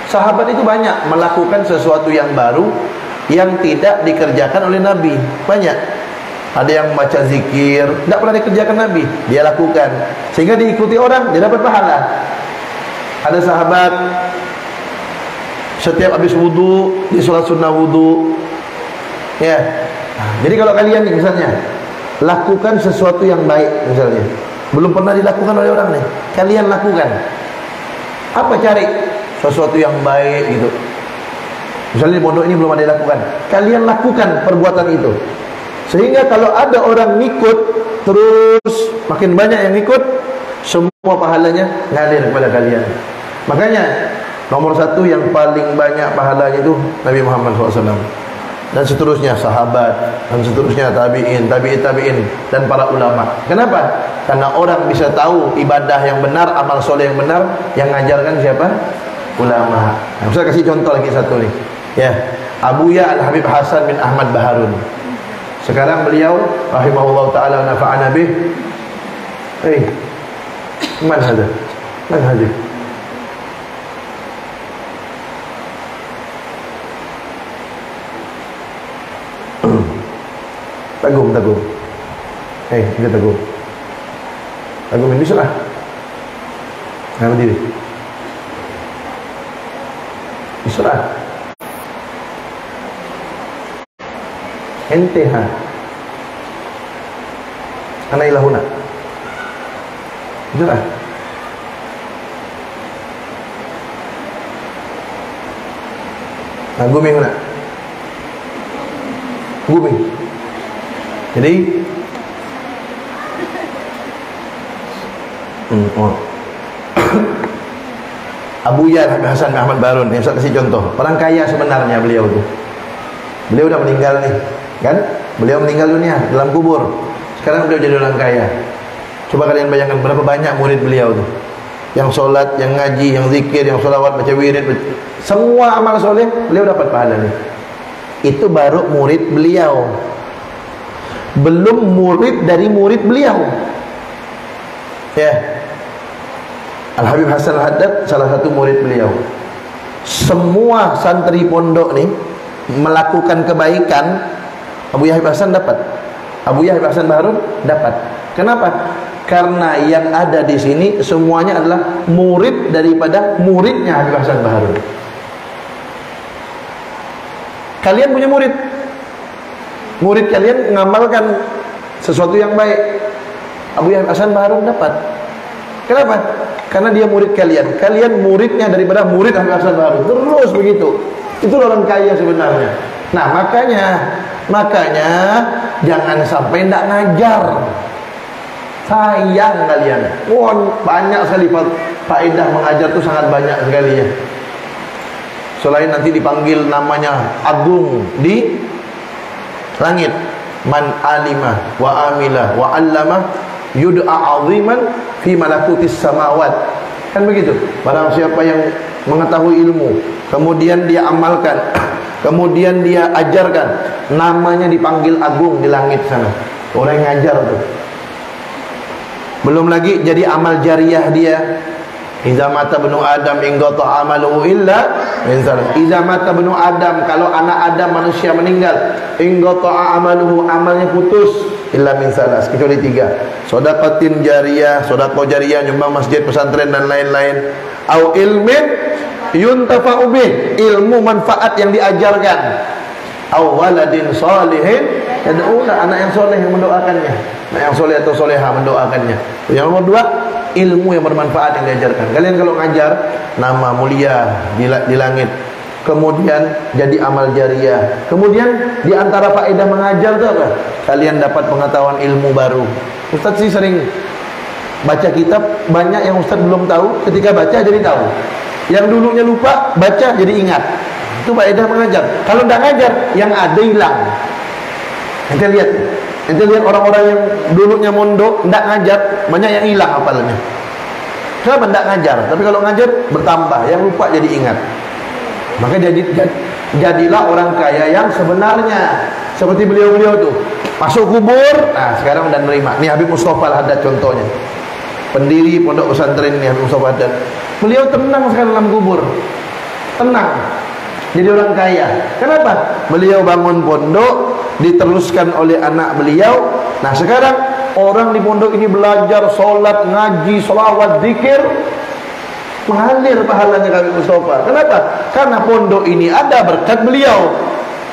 Sahabat itu banyak melakukan sesuatu yang baru yang tidak dikerjakan oleh Nabi. Banyak. Ada yang membaca zikir, tidak pernah dikerjakan Nabi, dia lakukan, sehingga diikuti orang, dia dapat pahala. Ada sahabat setiap habis wudu, di sholat sunnah wudu, ya. Jadi kalau kalian nih misalnya lakukan sesuatu yang baik, misalnya belum pernah dilakukan oleh orang nih, kalian lakukan. Apa cari sesuatu yang baik gitu? Misalnya di pondok ini belum ada dilakukan, kalian lakukan perbuatan itu, sehingga kalau ada orang ngikut, terus makin banyak yang ngikut, semua pahalanya ngalir kepada kalian. Makanya nomor satu yang paling banyak pahalanya itu Nabi Muhammad SAW, dan seterusnya sahabat, dan seterusnya tabi'in, tabi'in, dan para ulama. Kenapa? Karena orang bisa tahu ibadah yang benar, amal soleh yang benar, yang ngajarkan siapa? Ulama. Nah, saya kasih contoh lagi satu nih. Ya, Abuya Al-Habib Hasan bin Ahmad Baharun. Sekarang beliau rahimahullah taala nafa'ana bih. Man hada? Man hada? Tagum. Kita tagum. Tagum ini salah. Nama diri. Isra. Ente ha. Ana ilahuna. Isra. Gumi huna. Gumi. Jadi Abuya Hasan bin Ahmad Baharun yang saya kasih contoh, orang kaya sebenarnya beliau tuh. Beliau udah meninggal nih, kan? Beliau meninggal dunia dalam kubur. Sekarang beliau jadi orang kaya. Coba kalian bayangkan berapa banyak murid beliau tuh, yang sholat, yang ngaji, yang zikir, yang sholawat, baca wirid, semua amal soleh beliau dapat pahala nih. Itu baru murid beliau, belum murid dari murid beliau. Ya, Al-Habib Hasan Al-Haddad salah satu murid beliau. Semua santri pondok nih melakukan kebaikan, Abu Yahya Hasan dapat, Abu Yahya Hasan Baharun dapat. Kenapa? Karena yang ada di sini semuanya adalah murid daripada muridnya Habib Hasan Baharun. Kalian punya murid, murid kalian mengamalkan sesuatu yang baik, Abu Yahya Hasan Baharun dapat. Kenapa? Karena dia murid kalian, kalian muridnya daripada murid Habib Hasan Baharun. Terus begitu. Itu orang kaya sebenarnya. Nah, makanya jangan sampai tidak ngajar. Sayang kalian. Banyak sekali faedah mengajar itu, sangat banyak sekali ya. Selain nanti dipanggil namanya agung di langit, man alima wa amila wa allama yud'a aziman fi malakutis samawat. Kan begitu. Barang siapa yang mengetahui ilmu, kemudian dia amalkan, kemudian dia ajarkan, namanya dipanggil agung di langit sana. Orang yang ngajar tuh. Belum lagi jadi amal jariah dia. Iza mata benu Adam inqata amaluhu illa min salat. Iza mata benu Adam, kalau anak Adam manusia meninggal, inqata amaluhu, amalnya putus, illa min salas, kecuali 3. Sedekatin jariyah, sedekah jariyah, nyumbang masjid, pesantren dan lain-lain. Au ilmin yuntafa'u bih, ilmu manfaat yang diajarkan. Au waladin sholihin yad'una, anak yang soleh yang mendoakannya. Anak yang soleh atau soleha mendoakannya. Yang nomor 2, ilmu yang bermanfaat yang diajarkan. Kalian kalau ngajar, nama mulia di langit. Kemudian jadi amal jariah. Kemudian di antara faedah mengajar itu apa? Kalian dapat pengetahuan ilmu baru. Ustaz sih sering baca kitab, banyak yang Ustaz belum tahu, ketika baca jadi tahu. Yang dulunya lupa, baca jadi ingat. Itu faedah mengajar. Kalau tidak ngajar, yang ada hilang. Ente lihat orang-orang yang dulunya mondok, tidak ngajar, banyak yang hilang hafalnya. Kenapa tidak ngajar? Tapi kalau ngajar bertambah, yang lupa jadi ingat. Maka jadilah orang kaya yang sebenarnya. Seperti beliau-beliau tuh masuk kubur, nah sekarang udah nerima. Nih Habib Mustafa Al-Haddad contohnya, pendiri pondok pesantren nih Habib Mustafa Al-Haddad. Beliau tenang sekarang dalam kubur, tenang, jadi orang kaya. Kenapa? Beliau bangun pondok, diteruskan oleh anak beliau. Nah sekarang orang di pondok ini belajar sholat, ngaji, sholawat, zikir, mengalir pahalanya Habib Mustafa. Kenapa? Karena pondok ini ada berkat beliau,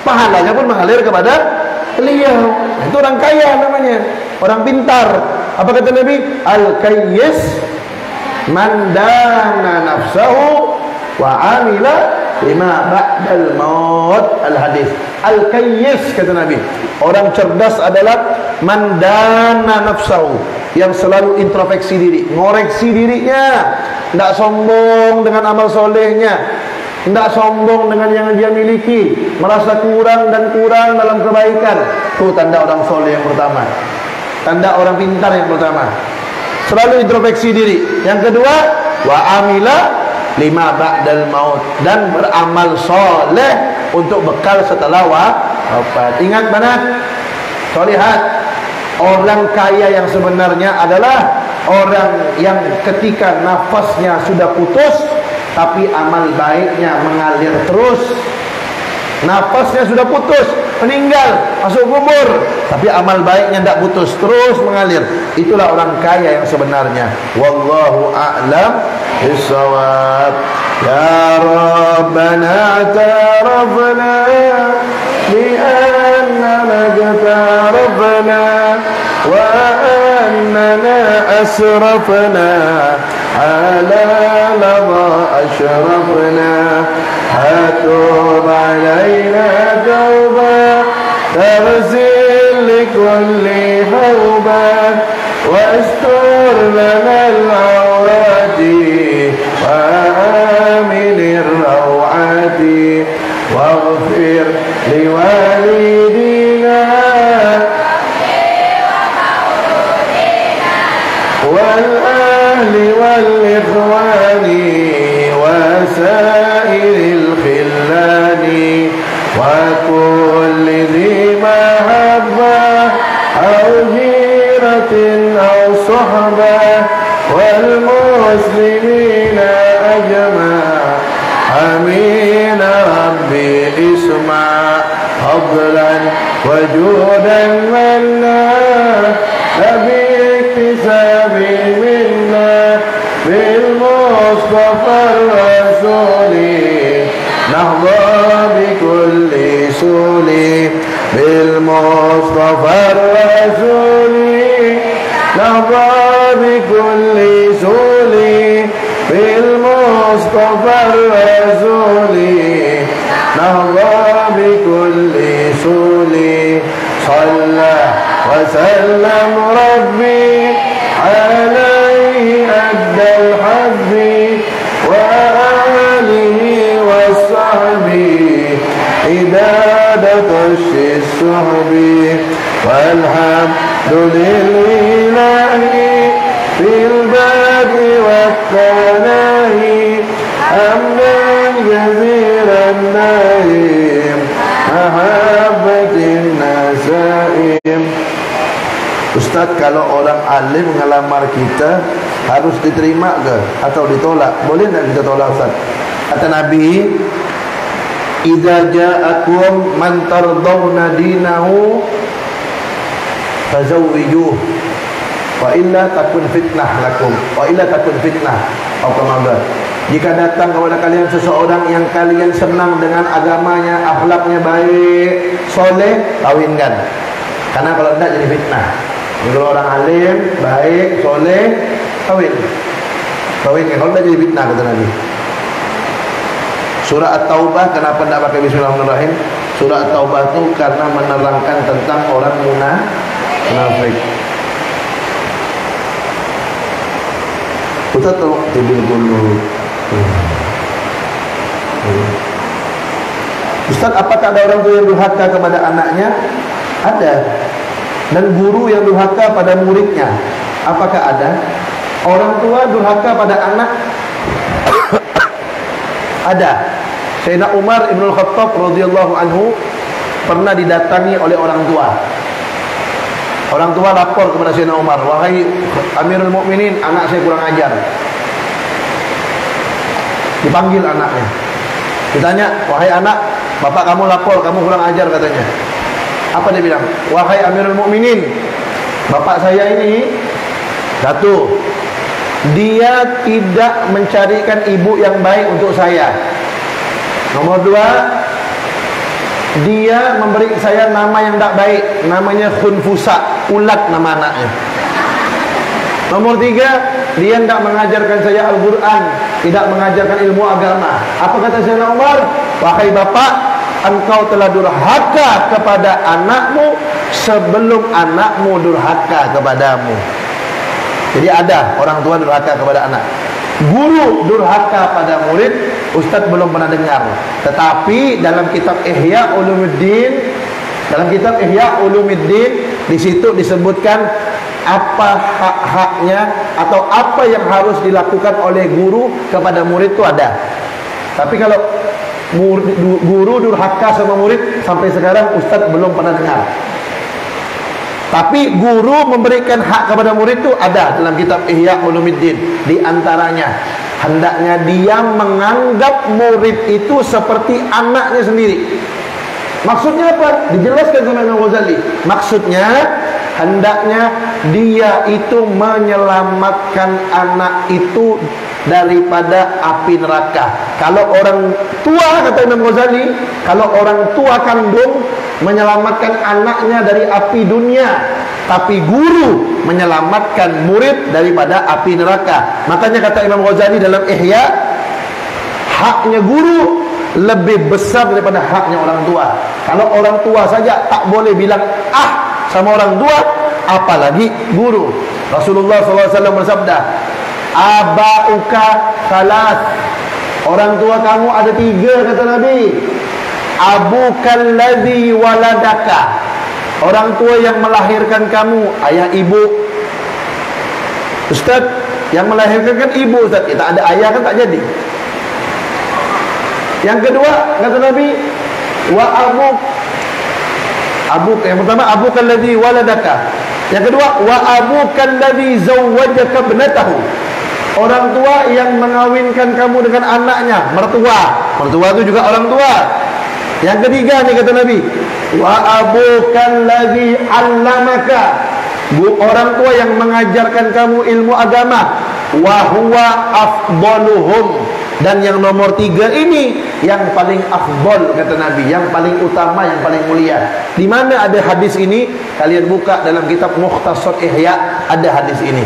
pahalanya pun mengalir kepada beliau. Itu orang kaya namanya, orang pintar. Apa kata Nabi? Al-kayyis man dana nafsahu wa amila lima ba'dal maut. Al-hadis. Al-kayyis, kata Nabi, orang cerdas adalah man dana nafsahu, yang selalu introspeksi diri, ngoreksi dirinya, tidak sombong dengan amal solehnya, tidak sombong dengan yang dia miliki, merasa kurang dan kurang dalam kebaikan. Itu tanda orang soleh yang pertama, tanda orang pintar yang pertama, selalu introspeksi diri. Yang kedua, wa amila lima ba'dal maut, dan beramal soleh untuk bekal setelah wafat. Ingat mana? Solihat. Orang kaya yang sebenarnya adalah orang yang ketika nafasnya sudah putus, tapi amal baiknya mengalir terus. Nafasnya sudah putus, meninggal, masuk kubur, tapi amal baiknya tidak putus, terus mengalir. Itulah orang kaya yang sebenarnya. Wallahu a'lam bissawab. Ya Rabbana ta'arafna bi'annana ta'arafna wa annana asrafna ala lama ashrafna hatub alayna tawba taghsil likulli hawba wa astur lana al-awrati wa amin ar-rawati waghfir liwalidina والأهل والإخوان وسائر الخلان وكل ذي محبة أو جيرة أو صحبة والمسلمين أجمع آمين ربي اسمع فضلا وجودا منا باكتساب منا بالمصطفى الرسول نهضى بكل سول بالمصطفى الرسول نهضى بكل سول بالمصطفى الرسول نهضى بكل سول صلى وسلم ربي عليه أدى الحب وآله وصحبه إدادة الصحب والحمد لله في البدء والثناء حمدا جزيلا نائم محبة النسائم. Ustaz, kalau orang alim ngelamar kita harus diterima ke atau ditolak? Boleh tidak kita tolak, Ustaz? Kata Nabi, idza ja'akum man tardawna dinahu fazawwijuh wa illa takun fitnah lakum wa illa takun fitnah. Jika datang kepada kalian seseorang yang kalian senang dengan agamanya, akhlaknya baik, soleh, kawinkan. Karena kalau tidak jadi fitnah. Kalau orang alim, baik, soleh, kawinkan. Kalau tidak jadi fitnah, kata Nabi. Surah At-Taubah, kenapa tidak pakai Bismillahirrahmanirrahim? Surah At-Taubah itu karena menerangkan tentang orang munafik. Ustaz, tolong tidur dulu. Ustaz, apakah ada orang tua yang durhaka kepada anaknya? Ada. Dan guru yang durhaka pada muridnya? Apakah ada? Orang tua durhaka pada anak? Ada. Sayyidina Umar Ibn Khattab radhiyallahu anhu pernah didatangi oleh orang tua. Orang tua lapor kepada Sayyidina Umar, wahai Amirul Mukminin, anak saya kurang ajar. Dipanggil anaknya, ditanya, wahai anak, bapak kamu lapor, kamu kurang ajar katanya. Apa dia bilang? Wahai Amirul Mukminin, bapak saya ini satu, dia tidak mencarikan ibu yang baik untuk saya. Nomor dua, dia memberi saya nama yang tak baik, namanya khunfusa, ulat nama anaknya. Nomor tiga, dia tidak mengajarkan saya Al-Quran, tidak mengajarkan ilmu agama. Apa kata Sayyidina Umar? Wahai bapak, engkau telah durhaka kepada anakmu sebelum anakmu durhaka kepadamu. Jadi ada orang tua durhaka kepada anak, guru durhaka pada murid, ustaz belum pernah dengar. Tetapi dalam kitab Ihya Ulumuddin, di situ disebutkan apa hak-haknya atau apa yang harus dilakukan oleh guru kepada murid itu ada. Tapi kalau guru durhaka sama murid, sampai sekarang ustaz belum pernah dengar. Tapi guru memberikan hak kepada murid itu ada dalam kitab Ihya Ulumuddin. Di antaranya, hendaknya dia menganggap murid itu seperti anaknya sendiri. Maksudnya apa? Dijelaskan sama Imam Ghazali. Maksudnya, hendaknya dia itu menyelamatkan anak itu daripada api neraka. Kalau orang tua, kata Imam Ghazali, kalau orang tua kandung menyelamatkan anaknya dari api dunia, tapi guru menyelamatkan murid daripada api neraka. Makanya kata Imam Ghazali dalam Ihya, haknya guru lebih besar daripada haknya orang tua. Kalau orang tua saja tak boleh bilang sama orang tua, apalagi guru. Rasulullah SAW bersabda, abauka salas, orang tua kamu ada 3, kata Nabi. Abukal ladzi waladaka, orang tua yang melahirkan kamu, ayah ibu. Ustaz, yang melahirkan kan ibu, Ustaz. Tak ada ayah kan tak jadi. Yang kedua, kata Nabi, wa abuk, yang pertama abukal ladzi waladaka. Yang kedua, wa abukal ladzi zawwajaka ibnatahu, orang tua yang mengawinkan kamu dengan anaknya, mertua. Mertua itu juga orang tua. Yang ketiga nih kata Nabi, wa abukal ladzi 'allamaka, orang tua yang mengajarkan kamu ilmu agama, wa huwa afdaluhum, dan yang nomor 3 ini yang paling afdal, kata Nabi, yang paling utama, yang paling mulia. Di mana ada hadis ini? Kalian buka dalam kitab Mukhtasar Ihya, ada hadis ini.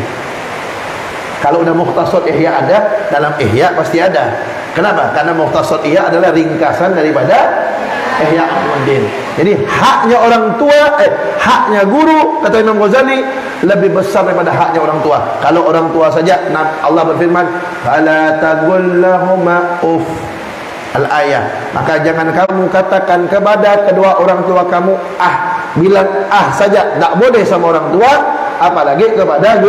Kalau udah Mukhtasar Ihya ada, dalam Ihya pasti ada. Kenapa? Karena Mukhtasar Ihya adalah ringkasan daripada Ihya Ulumuddin. Jadi haknya orang tua, haknya guru, kata Imam Ghazali, lebih besar daripada haknya orang tua. Kalau orang tua saja, Allah berfirman, fala taqul lahuma uff, al-ayah, maka jangan kamu katakan kepada kedua orang tua kamu bilang saja, tak boleh sama orang tua, apalagi kepada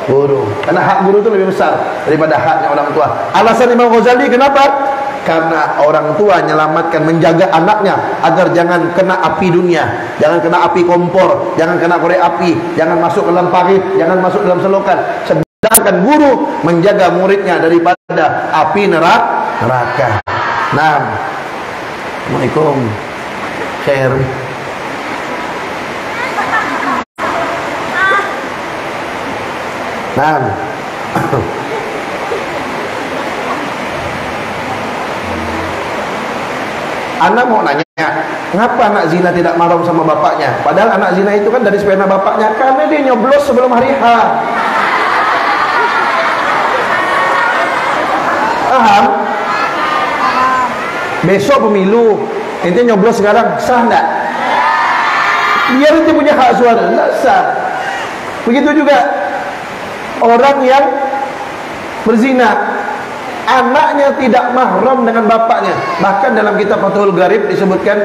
guru. Karena hak guru itu lebih besar daripada haknya orang tua. Alasan Imam Ghazali kenapa? Karena orang tua menyelamatkan, menjaga anaknya agar jangan kena api dunia, jangan kena api kompor, jangan kena korek api, jangan masuk ke dalam parit, jangan masuk dalam selokan. Sedangkan guru menjaga muridnya daripada api neraka. Nah, Assalamualaikum. Khair. Nah, anak mau nanya, kenapa anak zina tidak mahram sama bapaknya? Padahal anak zina itu kan dari sperma bapaknya, karena dia nyoblos sebelum hari H. Paham? Besok pemilu, ente nyoblos sekarang, sah enggak? Biar ente punya hak suara, enggak sah. Begitu juga orang yang berzina, anaknya tidak mahram dengan bapaknya. Bahkan dalam kitab Fathul Gharib disebutkan,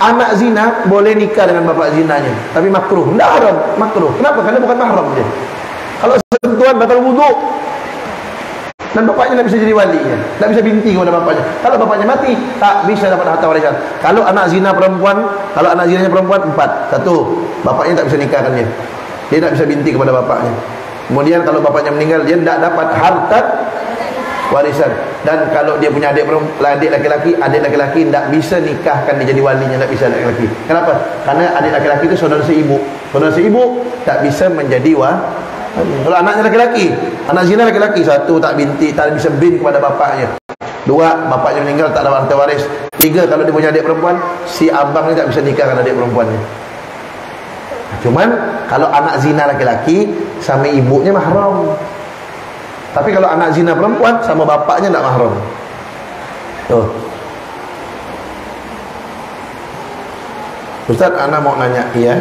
anak zina boleh nikah dengan bapak zinanya, tapi makruh. Tidak haram, makruh. Kenapa? Karena bukan mahram dia. Kalau sentuhan batal wudu, dan bapaknya tidak bisa jadi walinya, tidak bisa binti kepada bapaknya. Kalau bapaknya mati, tak bisa dapat harta warisan. Kalau anak zina perempuan, kalau anak zinanya perempuan, 4. 1, bapaknya tak bisa nikahkan dia. Dia tak bisa binti kepada bapaknya. Kemudian kalau bapaknya meninggal, dia tidak dapat harta warisan. Dan kalau dia punya adik laki-laki tidak bisa nikahkan dia jadi walinya, tidak bisa laki-laki. Kenapa? Karena adik laki-laki itu saudara seibu. Saudara seibu tak bisa menjadi kalau anaknya laki-laki, anak zina laki-laki, 1, tak binti, tak bisa bin kepada bapaknya. 2, bapaknya meninggal tak ada harta waris. 3, kalau dia punya adik perempuan, si abang ni tak bisa nikahkan adik perempuannya. Cuman kalau anak zina laki-laki sama ibunya mahram. Tapi kalau anak zina perempuan sama bapaknya tidak mahram. Tuh. Ustaz, ana mau nanya, iya.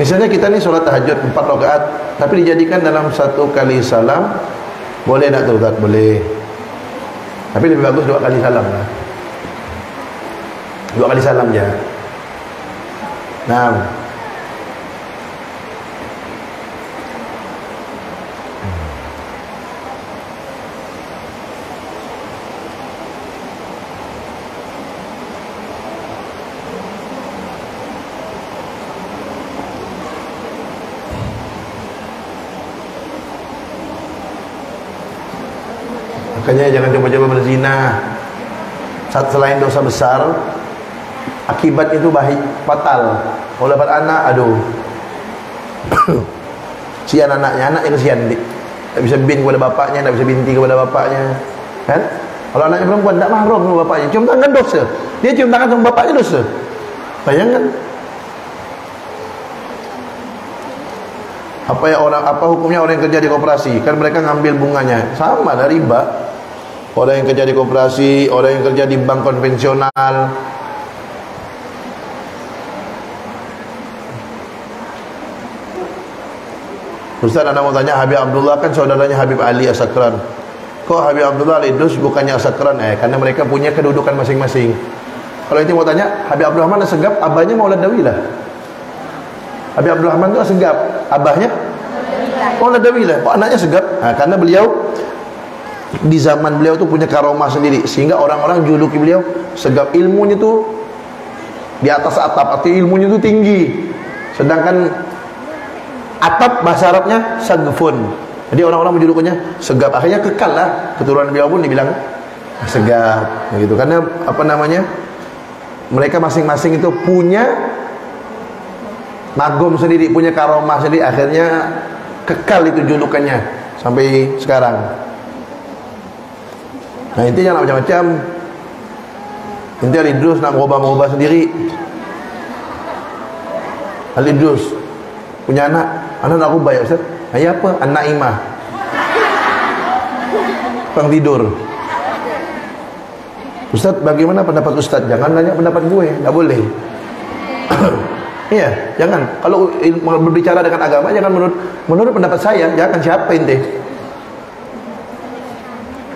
Misalnya kita nih sholat tahajud 4 rakaat, tapi dijadikan dalam 1 kali salam, boleh tak tuh Ustaz? Boleh. Tapi lebih bagus 2 kali salam lah. 2 kali salam aja. Nah, makanya jangan coba-coba berzina. Selain dosa besar, akibat itu fatal. Kalau dapat anak, aduh, sian anaknya kesian, tak bisa bin kepada bapaknya, tak bisa binti kepada bapaknya, kan? Kalau anaknya perempuan tak mahram sama bapaknya, cium tangan dosa. Dia cium tangan sama bapaknya dosa. Bayangkan. Apa hukumnya orang yang kerja di koperasi? Kan mereka ngambil bunganya, sama lah riba. Orang yang kerja di koperasi, orang yang kerja di bank konvensional, Ustaz, anda mau tanya, Habib Abdullah kan saudaranya Habib Ali As-Sakran. Kok Habib Abdullah Al-Idrus bukannya As-Sakran? Karena mereka punya kedudukan masing-masing. Kalau itu mau tanya, Habib Abdurrahman As-Segaf, abahnya Maulad Dawilah. Habib Abdurrahman itu As-Segaf, abahnya Maulad Dawilah. Kok anaknya Segaf? Karena beliau di zaman beliau tu punya karomah sendiri, sehingga orang-orang juluki beliau Segaf. Ilmunya tu di atas atap, arti ilmunya tu tinggi. Sedangkan atap bahasa Arabnya Sagfun. Jadi orang-orang menjulukannya Segaf. Akhirnya kekal lah, keturunan beliau pun dibilang Segaf begitu. Karena apa namanya, mereka masing-masing itu punya magom sendiri, punya karomah sendiri. Akhirnya kekal itu julukannya sampai sekarang. Nah, intinya nak macam-macam. Intinya Al-Idrus nak mengubah-ubah sendiri. Al-Idrus punya anak nak ubah ya Ustaz. Ya apa? Anak Imah. Kurang tidur. Ustaz, bagaimana pendapat Ustaz? Jangan nanya pendapat gue, tak boleh. Iya, jangan. Kalau berbicara dengan agama, jangan menurut pendapat saya. Jangan siapa ente.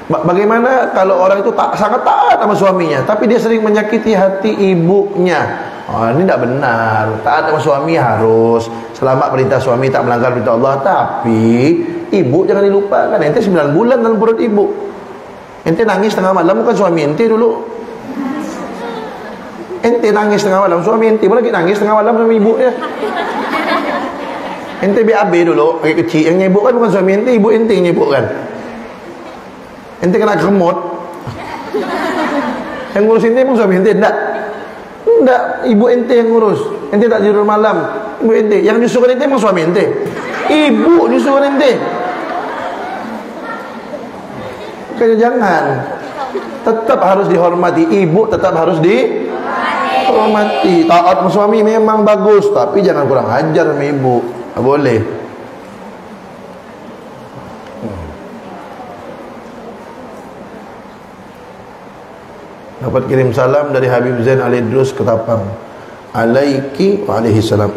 Bagaimana kalau orang itu sangat taat sama suaminya, tapi dia sering menyakiti hati ibunya? Ini tidak benar. Taat sama suami harus selamat perintah suami, tak melanggar perintah Allah. Tapi ibu jangan dilupakan. Ente 9 bulan dalam perut ibu. Ente nangis tengah malam, bukan suami ente dulu. Ente nangis tengah malam, suami ente pun lagi nangis tengah malam sama ibunya. Ente BAB dulu, pakai kecil. Yang nyebuk kan bukan suami ente, ibu ente yang nyebuk kan. Ente kena kremot. Yang ngurus ente emang suami ente? Enggak, ibu ente yang ngurus. Ente tak tidur malam, ibu ente. Yang nyusukan ente emang suami ente? Ibu nyusukan ente. Makanya jangan. Tetap harus dihormati. Ibu tetap harus dihormati. Taat sama suami memang bagus, tapi jangan kurang ajar sama ibu. Tak boleh. Dapat kirim salam dari Habib Zain Al-Idrus Ketapang. Alaiki wa alaihi salam.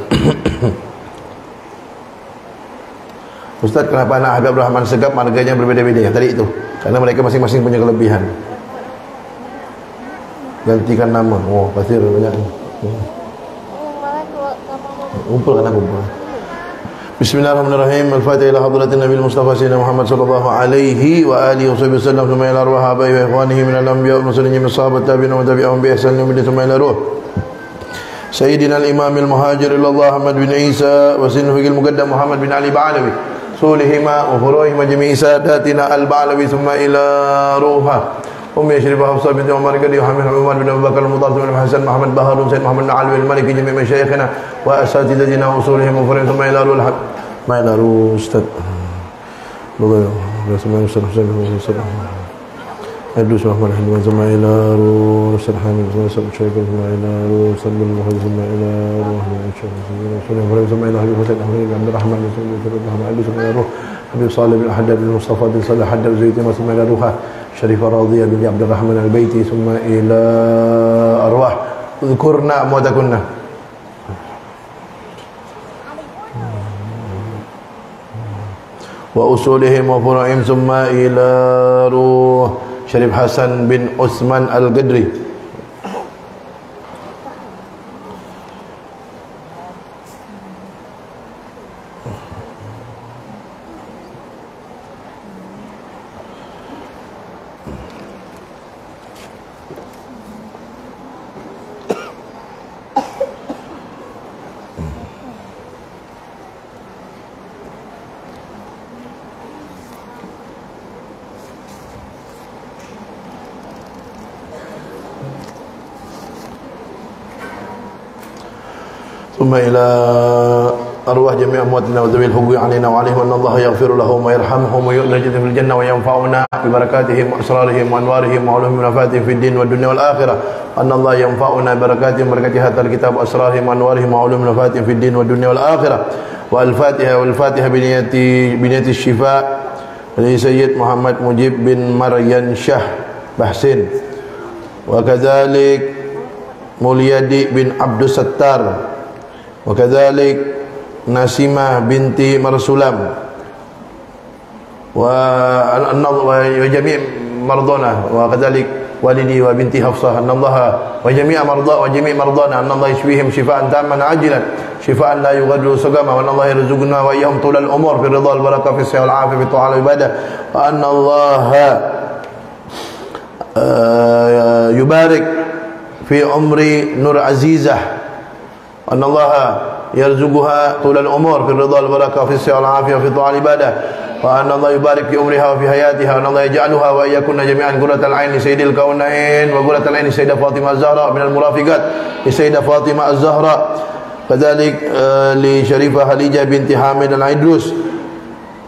Ustaz, kenapa anak Habib Rahman Segaf marganya berbeda-beda? Yang tadi itu, karena mereka masing-masing punya kelebihan. Gantikan nama. Oh, pasti banyak. Kumpul. Bismillahirrahmanirrahim. Al-Fatihah ila hadratin Nabi Mustafa Sayyidina Muhammad sallallahu alaihi wa alihi wasallam. Thumma ila arwah abai wa ikhwanihi min al-anbiya wal mursalin min sahabat tabi'in wa tabi'ahum bi ihsan ila thumma ila ruh Sayyidina al-Imam al-Muhajir ila Allah Ahmad bin Isa wa sinhu al-Muqaddam Muhammad bin Ali Ba'alawi sulihima wa furuhima jami'i sadatina al-Ba'alawi thumma ila ruha Ummi Sharifah Hafsah binti Umar Gadi Hamid Umar bin Abu Bakar Al-Mutarsim bin Hasan Muhammad Baharun Sayyid Muhammad Al-Alwi Al-Maliki jami' masyayikhina wa asatidatina wa usulihim wa furuhim thumma ila ruh ma ila ruh Ustaz Aduh Rahman Rahim Zamaila Ruh Sarhami Zamaila Syaiqul Zamaila Ruh Sallallahu Zamaila Ruh Syaiqul Zamaila Habib Hussein Ahmad Abdul Rahman Aduh Zamaila Ruh Habib Salih bin Ahad bin Mustafa bin Salih Haddad Zaiti Zamaila Ruh Sharifah Radiyah bin Abdul Rahman Al-Baiti Summa ila arwah Udhkurna muatakunna wa usulihim wa furu'im summa ila ruh Syarif Hasan bin Utsman Al-Gadri ثم إلى أرواح جميع أمواتنا وذوي الحقوق علينا وعليهم أن الله يغفر لهم ويرحمهم ويؤلجهم في الجنة وينفعنا ببركاتهم وأسرارهم وأنوارهم وعلومهم ونفاتهم في الدين والدنيا والآخرة أن الله ينفعنا ببركاتهم بركة هذا الكتاب وأسرارهم وأنوارهم وعلومهم ونفاتهم في الدين والدنيا والآخرة والفاتحة بنية الشفاء لسيد محمد مجيب بن مريان شاه بحسين وكذلك موليدي بن عبد الستار وكذلك نسيمة بنت مرسولم وجميع مرضانا وكذلك والدي وبنتي حفصة أن الله وجميع مرضانا أن الله يشفيهم شفاء تاما عاجلا شفاء لا يغادر سقما وأن الله يرزقنا وإياهم طول الأمور في الرضا والبركة في الصحة والعافية في الطاعة والعبادة وأن الله يبارك في عمر نور عزيزة أن الله يرزقها طول الأمور في الرضا والبركة في الصحة والعافية في الطاعة والعبادة وأن الله يبارك في عمرها وفي حياتها وأن الله يجعلها وإياكن جميعا قرة العين لسيد الكونين وقرة العين لسيدة فاطمة الزهراء من المرافقات لسيدة فاطمة الزهراء كذلك لشريفة خديجة بنت حامد العيدروس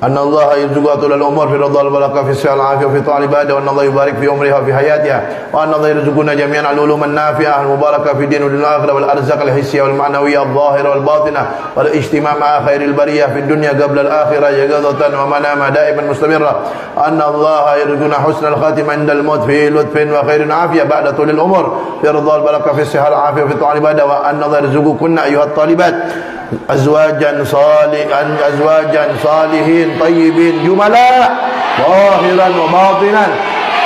أن الله يرزقها طول الأمور في الرضا والبركة في الصحة والعافية وفي طاعة العبادة وأن الله يبارك في عمرها وفي حياتها وأن الله يرزقنا جميعا العلوم النافعة المباركة في الدين والآخرة والأرزاق الحسية والمعنوية الظاهرة والباطنة والاجتماع مع خير البرية في الدنيا قبل الآخرة يقظة ومناما دائما مستمرة أن الله يرزقنا حسن الخاتمة عند الموت في لطف وخير عافية بعد طول الأمور في الرضا والبركة في الصحة والعافية وفي طاعة العبادة وأن الله يرزقكن أيها الطالبات أزواجا صالحين طيبين جملاء ظاهرا وباطنا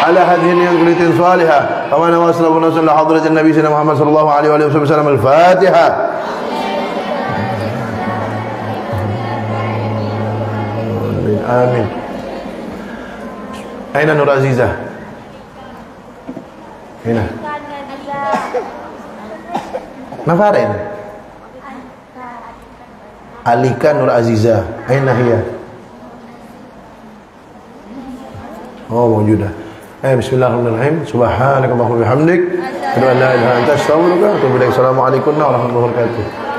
على هذه النية صالحة وما وصل ونصل لحضرة النبي سيدنا محمد صلى الله عليه وآله وسلم الفاتحة. آمين. أين نور عزيزة؟ هنا. نفارين. Alika Nur Aziza, aina hiya? Oh, mawjudah. Bismillahirrahmanirrahim. Subhanakallahumma wa bihamdik, asyhadu an la ilaha illa anta, astaghfiruka wa atubu ilaik. Assalamualaikum warahmatullahi wabarakatuh.